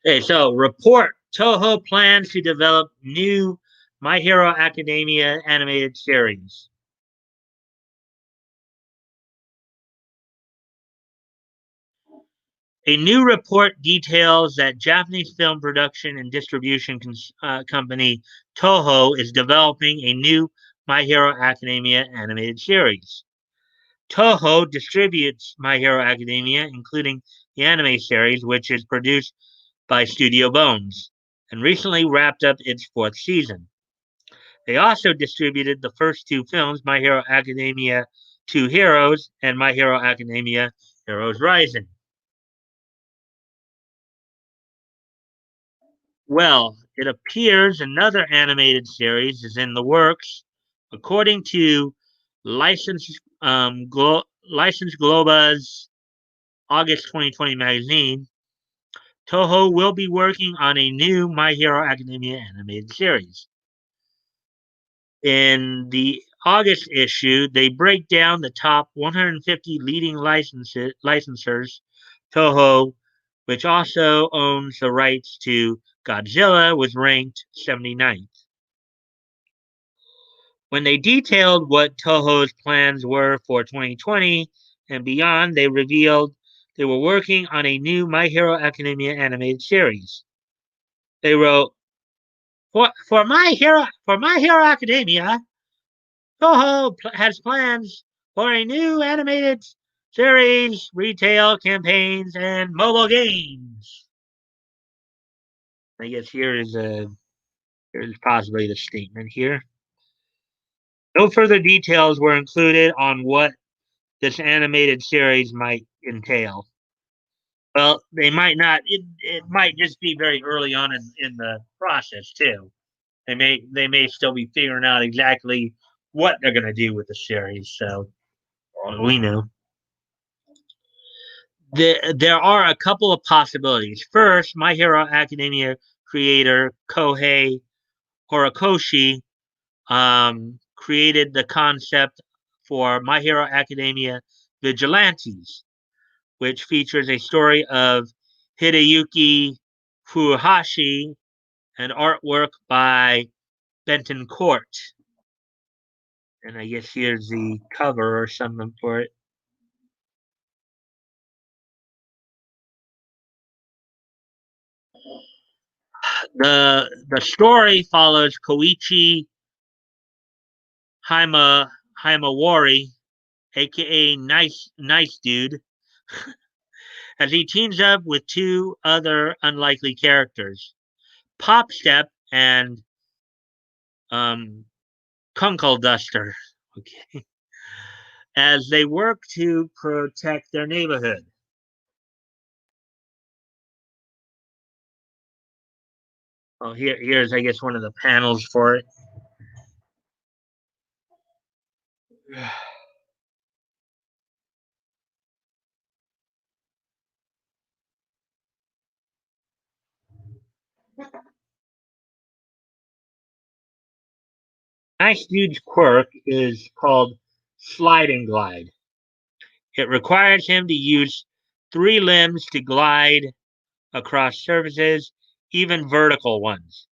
Okay, so report: Toho plans to develop new My Hero Academia animated series. A new report details that Japanese film production and distribution company Toho is developing a new My Hero Academia animated series. Toho distributes My Hero Academia, including the anime series, which is produced by Studio Bones, and recently wrapped up its fourth season. They also distributed the first two films, My Hero Academia Two Heroes and My Hero Academia Heroes Rising. Well, it appears another animated series is in the works. According to License Globa's August 2020 magazine, Toho will be working on a new My Hero Academia animated series. In the August issue, they break down the top 150 leading licensors. Toho, which also owns the rights to Godzilla, was ranked 79th. When they detailed what Toho's plans were for 2020 and beyond, they revealed they were working on a new My Hero Academia animated series. They wrote, for My Hero Academia, Toho has plans for a new animated series, retail campaigns, and mobile games. I guess here's possibly the statement here. No further details were included on what this animated series might entail. Well, they might not. It might just be very early on in the process too. They may still be figuring out exactly what they're going to do with the series. So all we know. There are a couple of possibilities. First, My Hero Academia creator Kohei Horikoshi created the concept for My Hero Academia Vigilantes, which features a story of Hideyuki Furuhashi and artwork by Benton Court. And I guess here's the cover or something for it. The story follows Koichi Himawari, aka Nice Dude, as he teams up with two other unlikely characters, Pop Step and um, Kunkel Duster, okay, as they work to protect their neighborhood. Well, here's, I guess, one of the panels for it. Nice Dude's quirk is called Slide and Glide. It requires him to use three limbs to glide across surfaces, even vertical ones,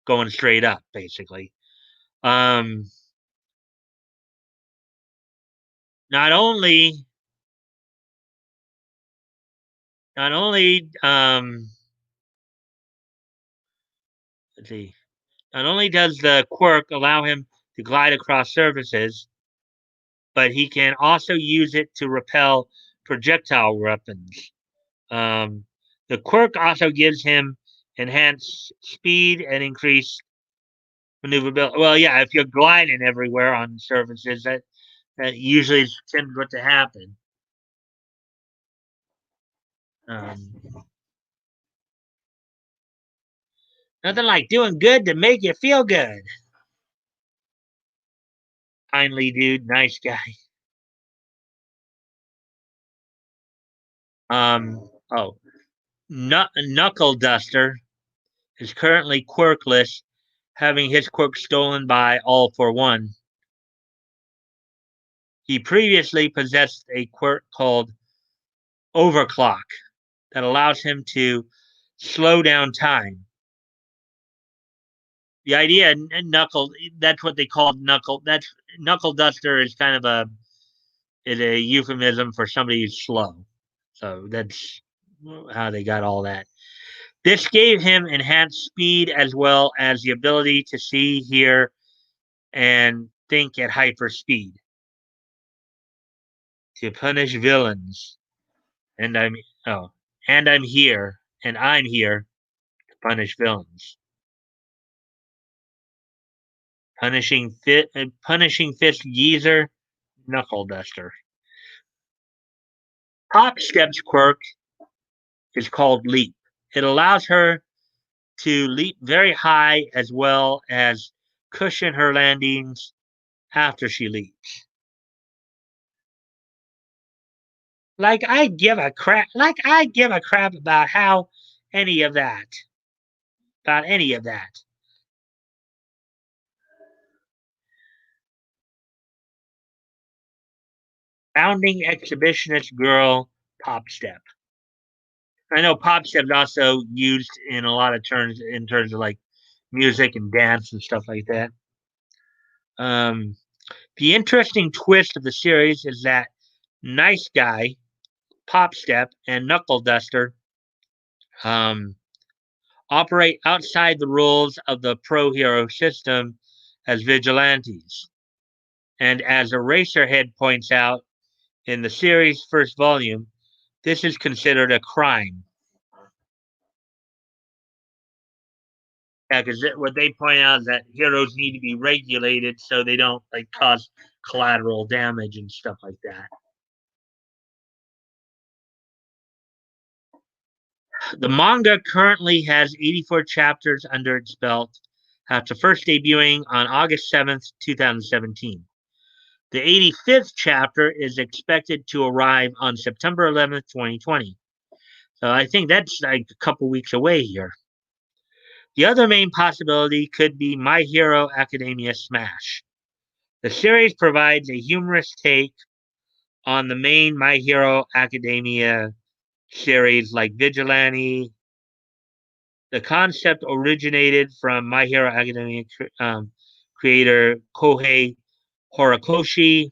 going straight up, basically. Um, not only, not only, let's see, not only does the quirk allow him to glide across surfaces, but he can also use it to repel projectile weapons. Um, the quirk also gives him enhanced speed and increased maneuverability. Well, yeah, if you're gliding everywhere on surfaces, that usually tends what to happen. Um, Nothing like doing good to make you feel good. Kindly dude, nice guy. Oh, Knuckle Duster is currently quirkless, having his quirk stolen by All for One. He previously possessed a quirk called Overclock that allows him to slow down time. The idea, Knuckle, that's what they call Knuckle. That's Knuckle Duster is kind of a euphemism for somebody who's slow. So that's how they got all that. This gave him enhanced speed as well as the ability to see, hear, and think at hyper speed to punish villains. And I'm oh, and I'm here, and I'm here to punish villains. Punishing fist geezer, knuckle duster. Pop Step's quirk is called leap. It allows her to leap very high as well as cushion her landings after she leaps. I give a crap about how any of that. About any of that. Founding exhibitionist girl Pop Step. I know Pop Step is also used in a lot of terms in terms of like music and dance and stuff like that. Um, the interesting twist of the series is that Nice Guy, Pop Step, and Knuckle Duster um, operate outside the rules of the pro hero system as vigilantes. And as Eraserhead points out in the series' first volume, this is considered a crime. Yeah, because what they point out is that heroes need to be regulated so they don't like cause collateral damage and stuff like that. The manga currently has 84 chapters under its belt after first debuting on August 7th, 2017. The 85th chapter is expected to arrive on September 11th, 2020. So I think that's like a couple weeks away here. The other main possibility could be My Hero Academia Smash. The series provides a humorous take on the main My Hero Academia series like Vigilante. The concept originated from My Hero Academia creator Kohei Horikoshi.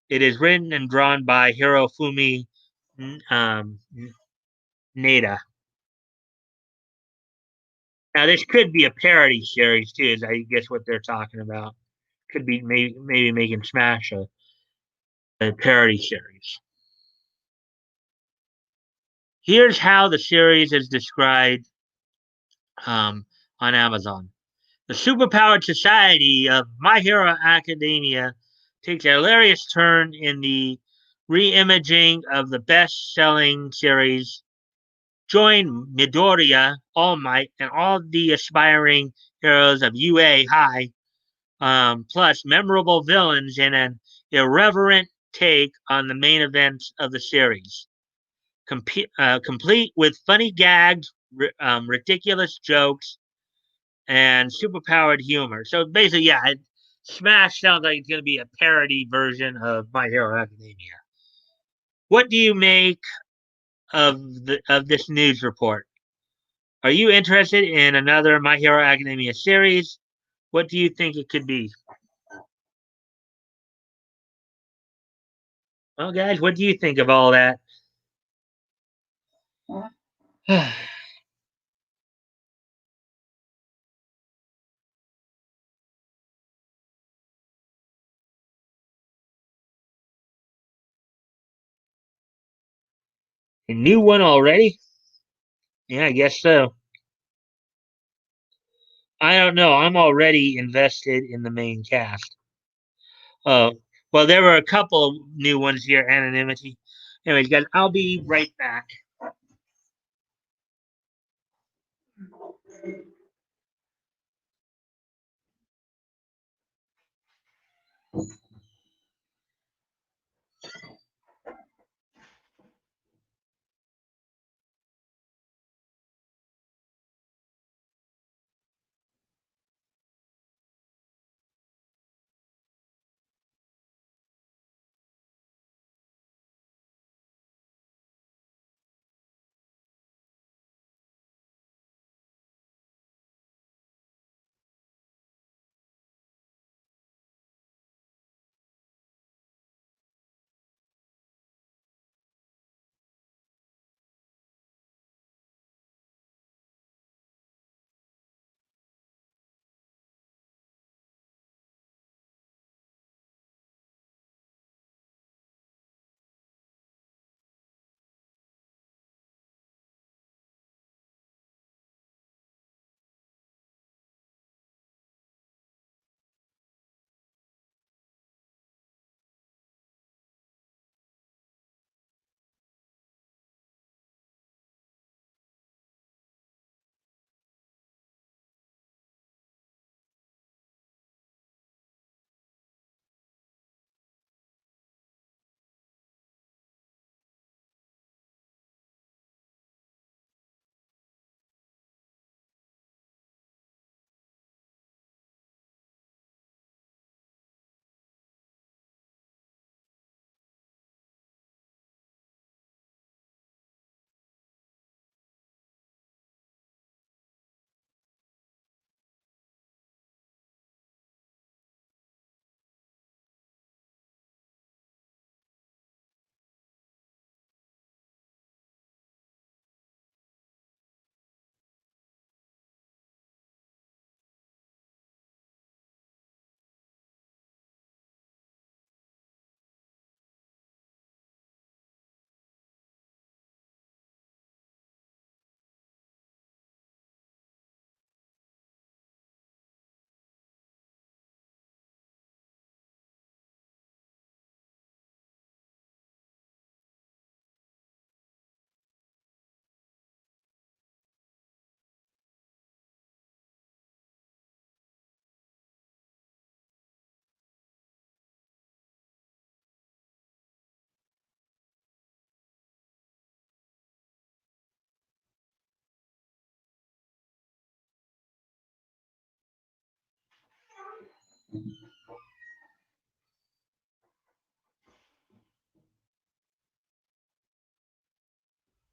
It is written and drawn by Hirofumi um, Nada. Now, this could be a parody series too, is I guess what they're talking about. Could be maybe making Smash a parody series. Here's how the series is described um, on Amazon. The superpowered society of My Hero Academia takes a hilarious turn in the re-imaging of the best-selling series. Join Midoriya, All Might, and all the aspiring heroes of UA High, plus memorable villains in an irreverent take on the main events of the series. Complete with funny gags, ridiculous jokes, and superpowered humor. So basically, yeah, Smash sounds like it's going to be a parody version of My Hero Academia. What do you make of this news report? Are you interested in another My Hero Academia series? What do you think it could be? Well, guys, what do you think of all that? A new one already? Yeah, I guess so. I don't know. I'm already invested in the main cast. Oh, well, there were a couple of new ones here. Anonymity. Anyways, guys, I'll be right back.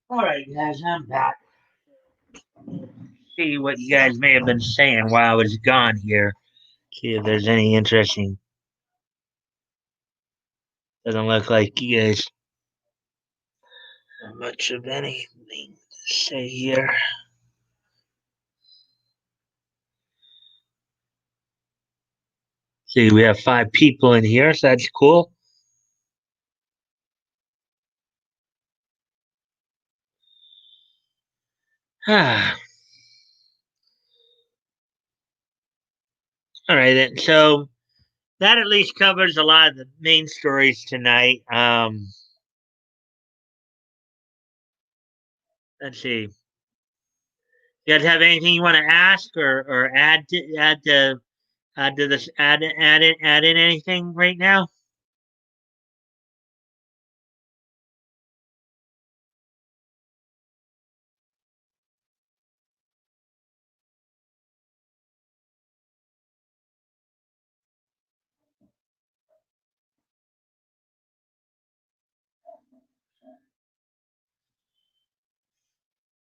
All right, guys, I'm back. See what you guys may have been saying while I was gone here. See if there's any interesting. Doesn't look like you guys have much of anything to say here. See, we have 5 people in here, so that's cool. Ah, all right then. So that at least covers a lot of the main stories tonight. Let's see. You guys have anything you want to ask or add to this add in anything right now?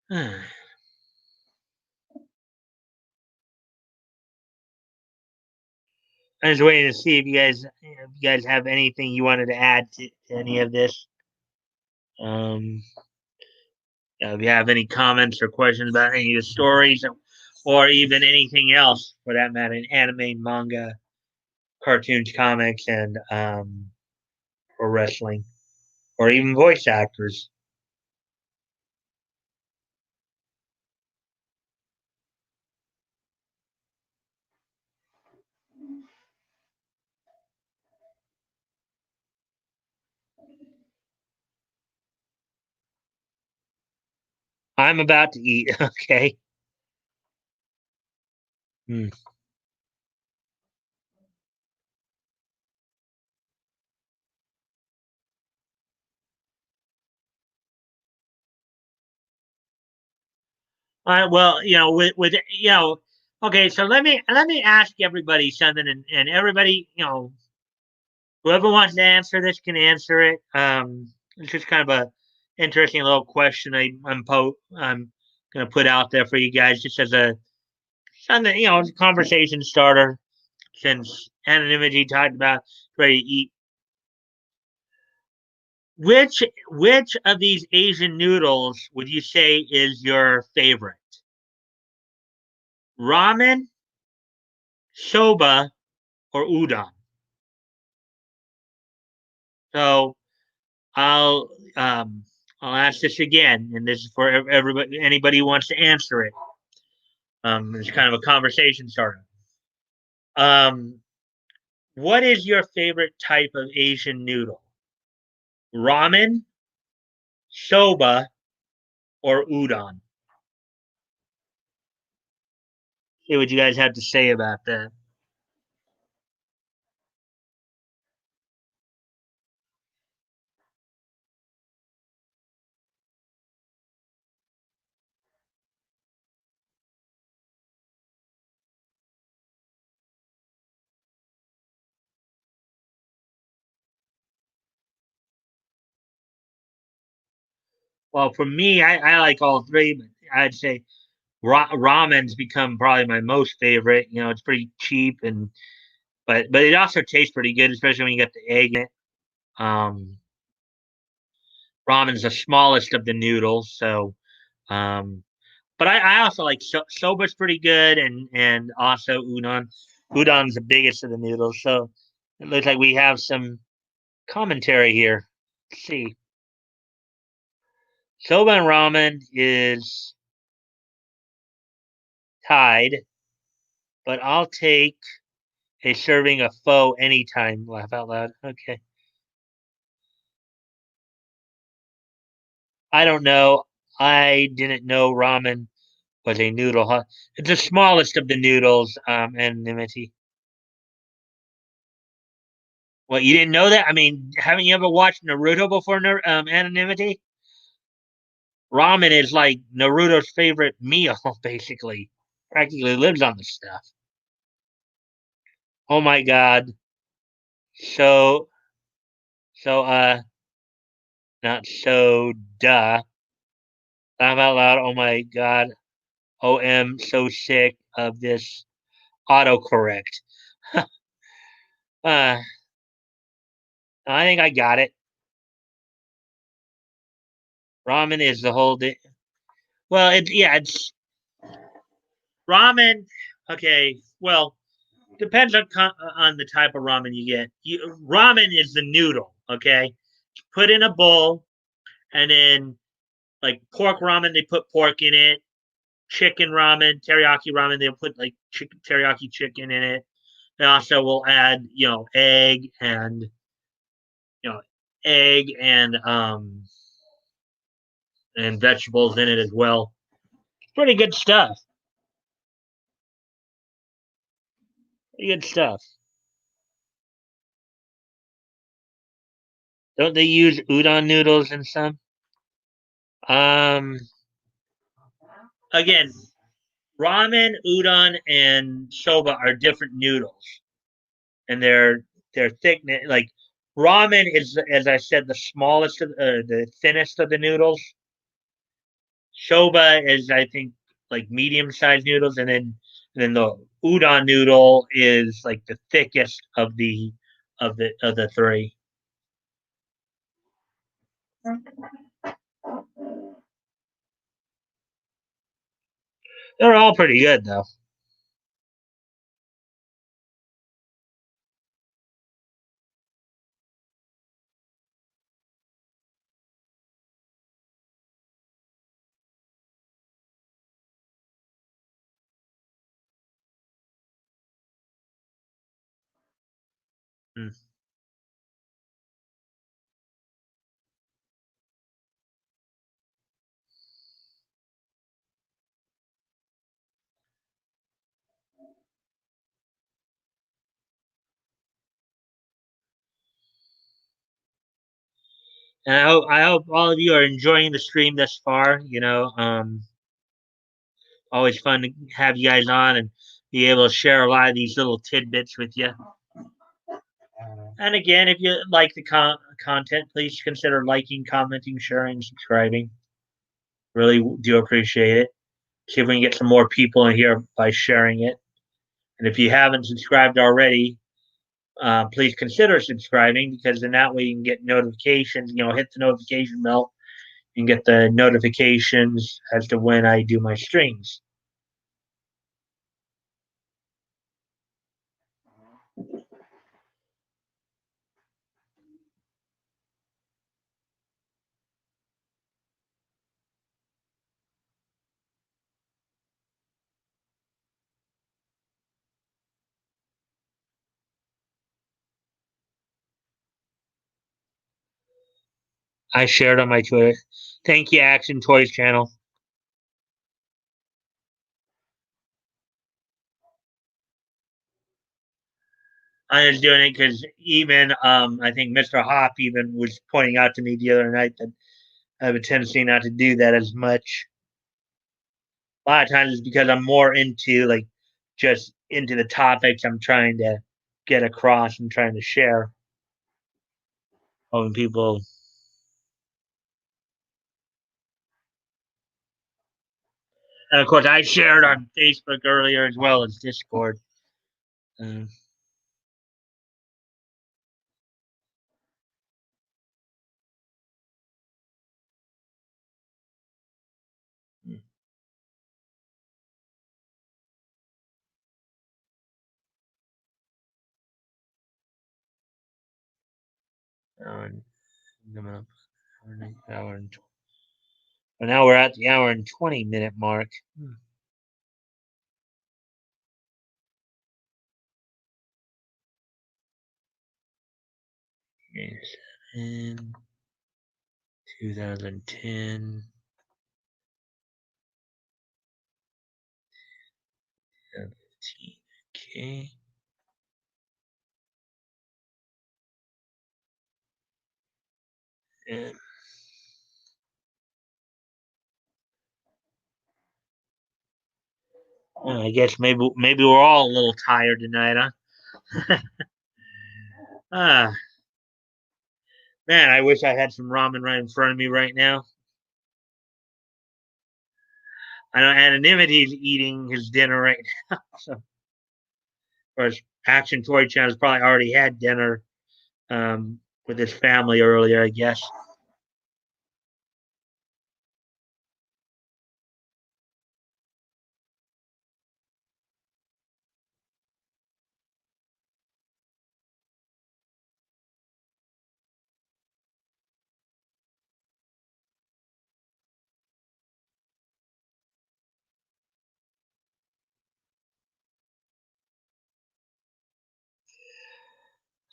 I was waiting to see if you guys have anything you wanted to add to any of this. Um, if you have any comments or questions about any of the stories, or even anything else for that matter, anime, manga, cartoons, comics, and or wrestling, or even voice actors. I'm about to eat. Okay. Hmm. All right. Well, with okay. So let me ask everybody something, and everybody, whoever wants to answer this can answer it. It's just kind of a interesting little question I'm gonna put out there for you guys, just as a something, conversation starter. Since anonymity talked about ready to eat, which of these Asian noodles would you say is your favorite? Ramen, soba, or udon? So I'll um, I'll ask this again, and this is for everybody, anybody who wants to answer it. It's kind of a conversation starter. Um, what is your favorite type of Asian noodle? Ramen, soba, or udon? See what you guys have to say about that. Well, for me, I like all three, but I'd say ramen's become probably my most favorite. It's pretty cheap and but it also tastes pretty good, especially when you get the egg in it. Um, Ramen's the smallest of the noodles, so um, but I also like soba's pretty good, and also udon. Udon's the biggest of the noodles, so it looks like we have some commentary here. Let's see, soba and ramen is tied, but I'll take a serving of pho anytime. Laugh out loud. Okay. I don't know. I didn't know ramen was a noodle. Huh? It's the smallest of the noodles. Anonymity. Well, you didn't know that? I mean, haven't you ever watched Naruto before? Anonymity. Ramen is like Naruto's favorite meal, basically. Practically lives on the stuff. Oh my god. So so not so duh. Laugh out loud. Oh my god. OM so sick of this autocorrect. uh I think I got it. Ramen is the whole well, it's ramen. Okay, well, depends on the type of ramen you get. Ramen is the noodle, okay? Put in a bowl, and then like pork ramen, they put pork in it. Chicken ramen, teriyaki ramen, they'll put like teriyaki chicken in it. They also will add, you know, egg and vegetables in it as well. Pretty good stuff. Pretty good stuff. Don't they use udon noodles in some? Um, Again, ramen, udon, and soba are different noodles, and they're thick. Like ramen is, as I said, the smallest, the thinnest of the noodles. Soba is, I think, like medium sized noodles, and then the udon noodle is like the thickest of the three. They're all pretty good though. Mm. And I hope all of you are enjoying the stream thus far. Always fun to have you guys on and be able to share a lot of these little tidbits with you. And again, if you like the content, please consider liking, commenting, sharing, subscribing. Really do appreciate it. See if we can get some more people in here by sharing it. And if you haven't subscribed already, please consider subscribing, because in that way you can get notifications. Hit the notification bell and get the notifications as to when I do my streams. I shared on my Twitter. Thank you, Action Toys channel. I was doing it because even I think Mr. Hop even was pointing out to me the other night that I have a tendency not to do that as much. A lot of times it's because I'm more into like just into the topics I'm trying to get across and trying to share. When people, and of course, I shared on Facebook earlier as well as Discord. Um, and hour and well, now we're at the hour and 20-minute mark. Yes. In 2010, 15. Okay. And I guess maybe we're all a little tired tonight, huh? Ah, man, I wish I had some ramen right in front of me right now. I know Anonymity's eating his dinner right now. So, of course, Action Toy Channel's probably already had dinner with his family earlier, I guess.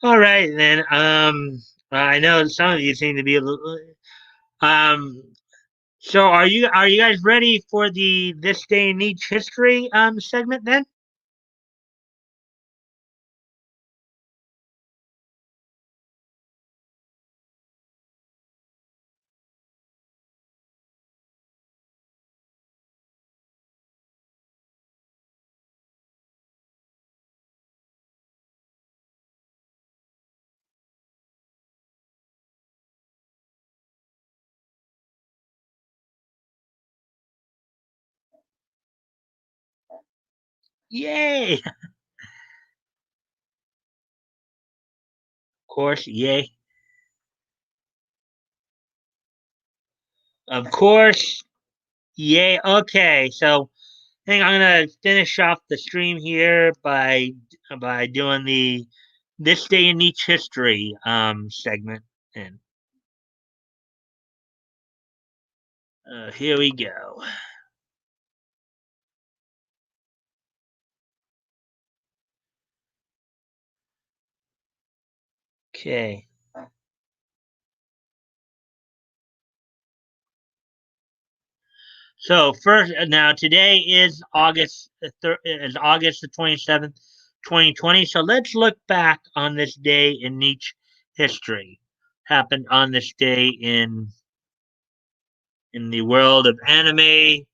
All right, then. I know some of you seem to be a little. Um, so are you guys ready for the this day in each history segment then? Yay! Of course, yay! Of course, yay! Okay, so I think I'm gonna finish off the stream here by doing the this day in each history segment, and here we go. Okay. So first, now today is August the 27th, 2020. So let's look back on this day in each history. Happened on this day in the world of anime,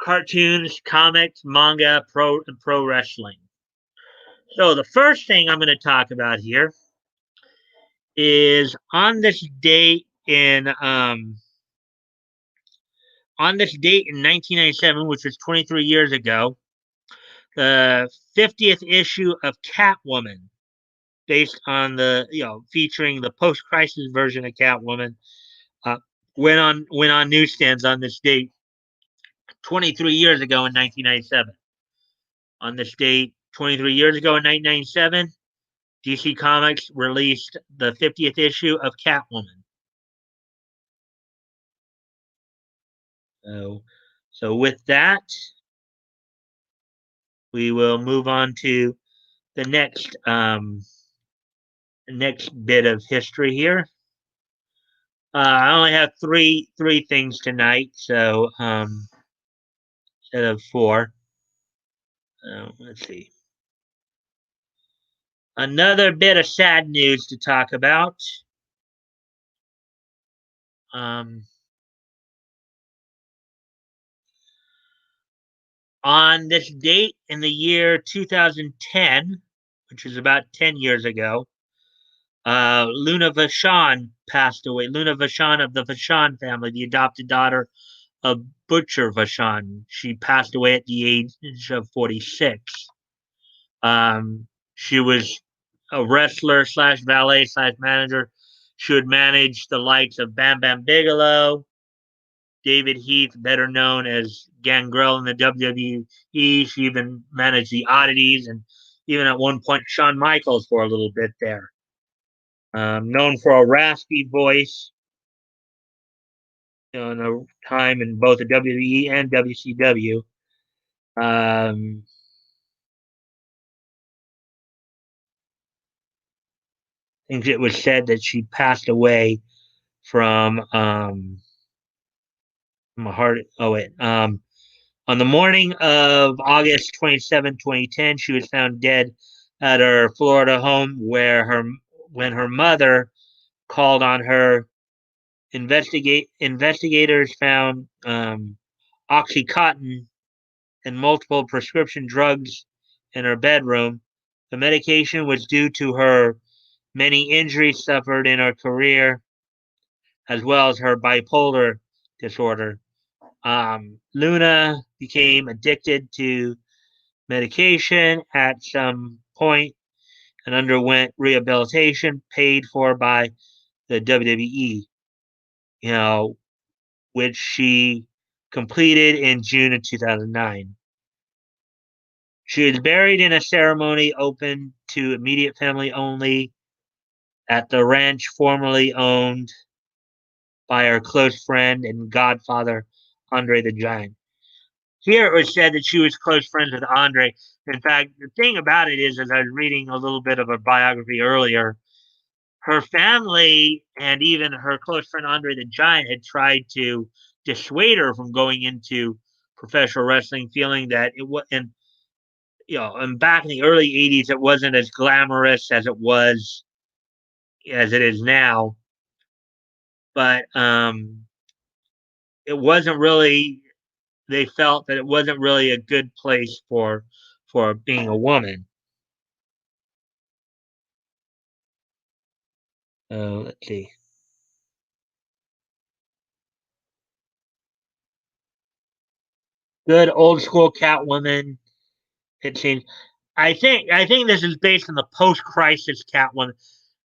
cartoons, comics, manga, pro wrestling. So the first thing I'm going to talk about here is on this date in 1997, which was 23 years ago, the 50th issue of Catwoman, based on featuring the post-crisis version of Catwoman, uh, went on newsstands on this date 23 years ago in 1997. On this date 23 years ago in 1997, DC Comics released the 50th issue of Catwoman. So, so with that, we will move on to the next bit of history here. I only have three things tonight, so instead of four. Let's see. Another bit of sad news to talk about. Um, on this date in the year 2010, which was about 10 years ago, Luna Vachon passed away. Luna Vachon of the Vachon family, the adopted daughter of Butcher Vachon. She passed away at the age of 46. She was a wrestler slash valet slash manager. She would manage the likes of Bam Bam Bigelow, David Heath, better known as Gangrel in the WWE. She even managed the Oddities and even at one point Shawn Michaels for a little bit there. Known for a raspy voice, in a time in both the WWE and WCW. Um, I think it was said that she passed away from my heart. Oh wait. On the morning of August 27, 2010, she was found dead at her Florida home, when her mother called on her. Investigators found OxyContin and multiple prescription drugs in her bedroom. The medication was due to her many injuries suffered in her career, as well as her bipolar disorder. Luna became addicted to medication at some point and underwent rehabilitation paid for by the WWE, you know, which she completed in June of 2009. She was buried in a ceremony open to immediate family only at the ranch formerly owned by her close friend and godfather, Andre the Giant. Here it was said that she was close friends with Andre. In fact, the thing about it is, as I was reading a little bit of a biography earlier, her family and even her close friend Andre the Giant had tried to dissuade her from going into professional wrestling, feeling that it was, and back in the early '80s, it wasn't as glamorous as it is now. But it wasn't really. They felt that it wasn't really a good place for being a woman. Let's see. Good old school Catwoman. It seems. I think this is based on the post crisis Catwoman.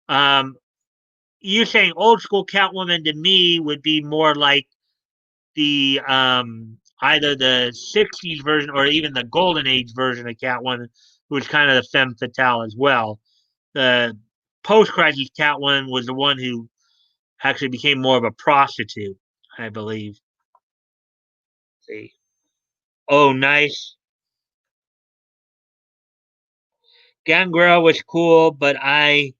Um, you saying old school Catwoman to me would be more like the either the '60s version or even the Golden Age version of Catwoman, who was kind of the femme fatale as well. The post crisis Catwoman was the one who actually became more of a prostitute, I believe. Let's see. Oh, nice. Gangrel was cool, but I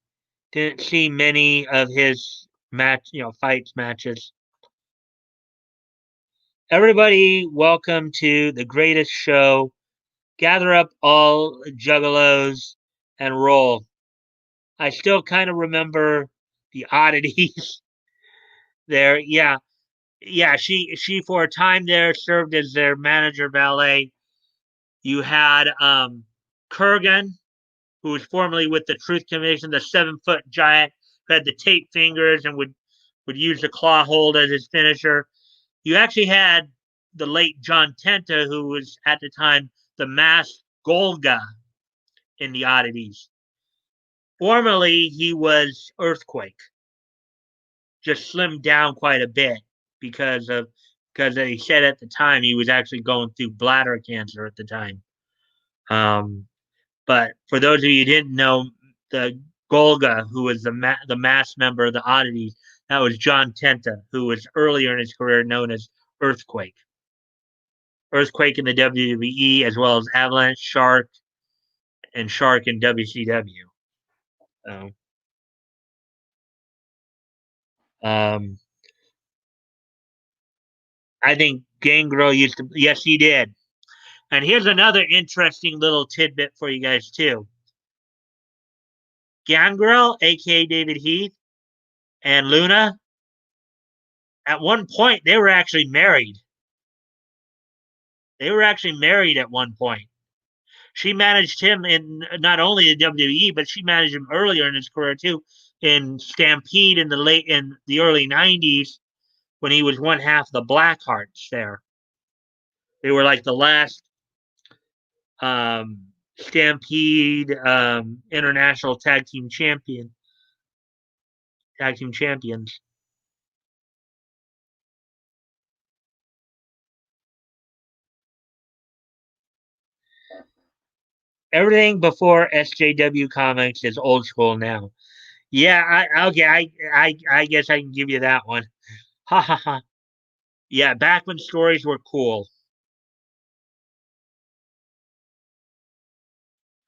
didn't see many of his fights matches. Everybody, welcome to the greatest show. Gather up all juggalos and roll. I still kind of remember the oddities there. Yeah, yeah. She for a time there served as their manager valet. You had Kurgan, who was formerly with the Truth Commission, the 7-foot giant who had the tape fingers and would use the claw hold as his finisher. You actually had the late John Tenta, who was at the time the masked Golga in the oddities. Formerly, he was Earthquake, just slimmed down quite a bit because of because he said at the time he was actually going through bladder cancer at the time. Um, but for those of you who didn't know, the Golga, who was the mass member of the oddities, that was John Tenta, who was earlier in his career known as Earthquake. Earthquake in the WWE, as well as Avalanche, Shark, and Shark in WCW. So, um, I think Gangrel used to. Yes, he did. And here's another interesting little tidbit for you guys too. Gangrel, aka David Heath, and Luna, at one point they were actually married. They were actually married at one point. She managed him in not only the WWE, but she managed him earlier in his career too, in Stampede in the early '90s when he was one half of the Blackhearts. There, they were like the last Stampede International Tag Team Champions. Everything before SJW Comics is old school now. Yeah, okay, I guess I can give you that one. Ha ha ha. Yeah, back when stories were cool.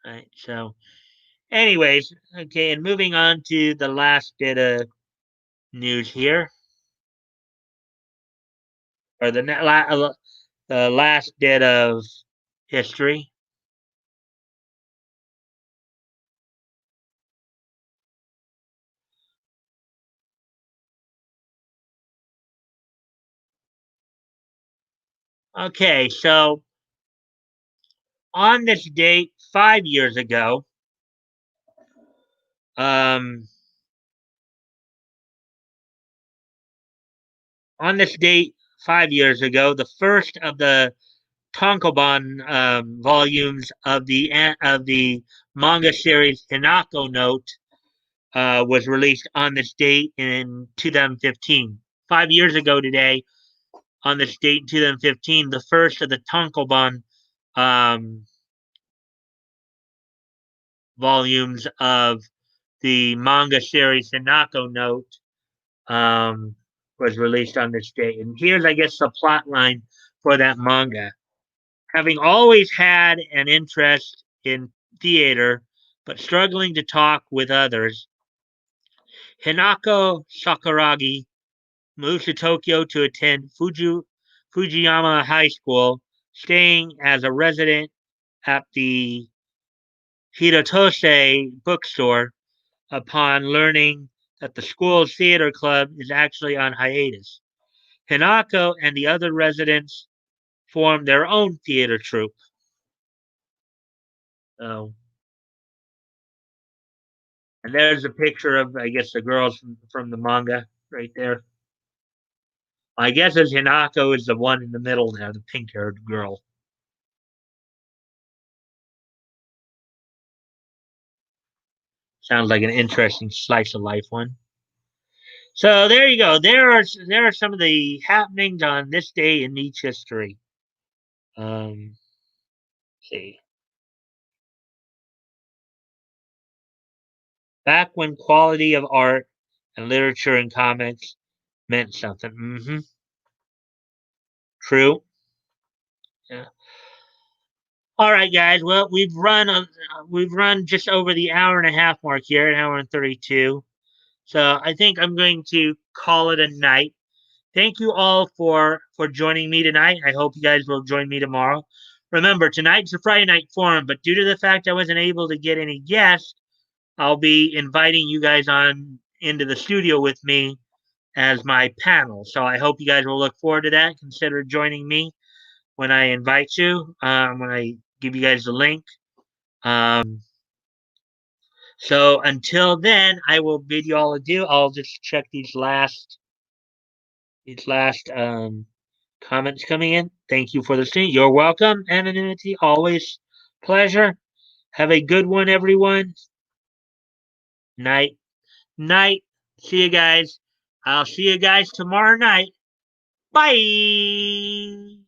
Right. So, anyways, okay, and moving on to the last bit of news here, or the last bit of history. Okay, so on this date 5 years ago, Um, on this date, 5 years ago, the first of the tankobon volumes of the manga series Hinako Note was released on this date in 2015. 5 years ago today, on this date in 2015, the first of the tankobon um, volumes of the manga series Hinako Note um, was released on this date. And here's, I guess, the plot line for that manga. Having always had an interest in theater, but struggling to talk with others, Hinako Sakuragi moved to Tokyo to attend Fujiyama High School, staying as a resident at the Hiratose bookstore upon learning that the school's theater club is actually on hiatus. Hinako and the other residents formed their own theater troupe. So, and there's a picture of, I guess, the girls from the manga right there. I guess as Hinako is the one in the middle there, the pink-haired girl. Sounds like an interesting slice of life one. So there you go. There are some of the happenings on this day in each history. See, back when quality of art and literature and comics meant something. True. Yeah. All right, guys. Well, we've run just over the hour and a half mark here, an hour and 32. So I think I'm going to call it a night. Thank you all for joining me tonight. I hope you guys will join me tomorrow. Remember, tonight's a Friday night forum, but due to the fact I wasn't able to get any guests, I'll be inviting you guys on into the studio with me as my panel. So I hope you guys will look forward to that. Consider joining me when I invite you, when I give you guys the link. So until then, I will bid you all adieu. I'll just check these last comments coming in. Thank you for listening. You're welcome. Anonymity, always pleasure. Have a good one, everyone. Night. Night. See you guys. I'll see you guys tomorrow night. Bye.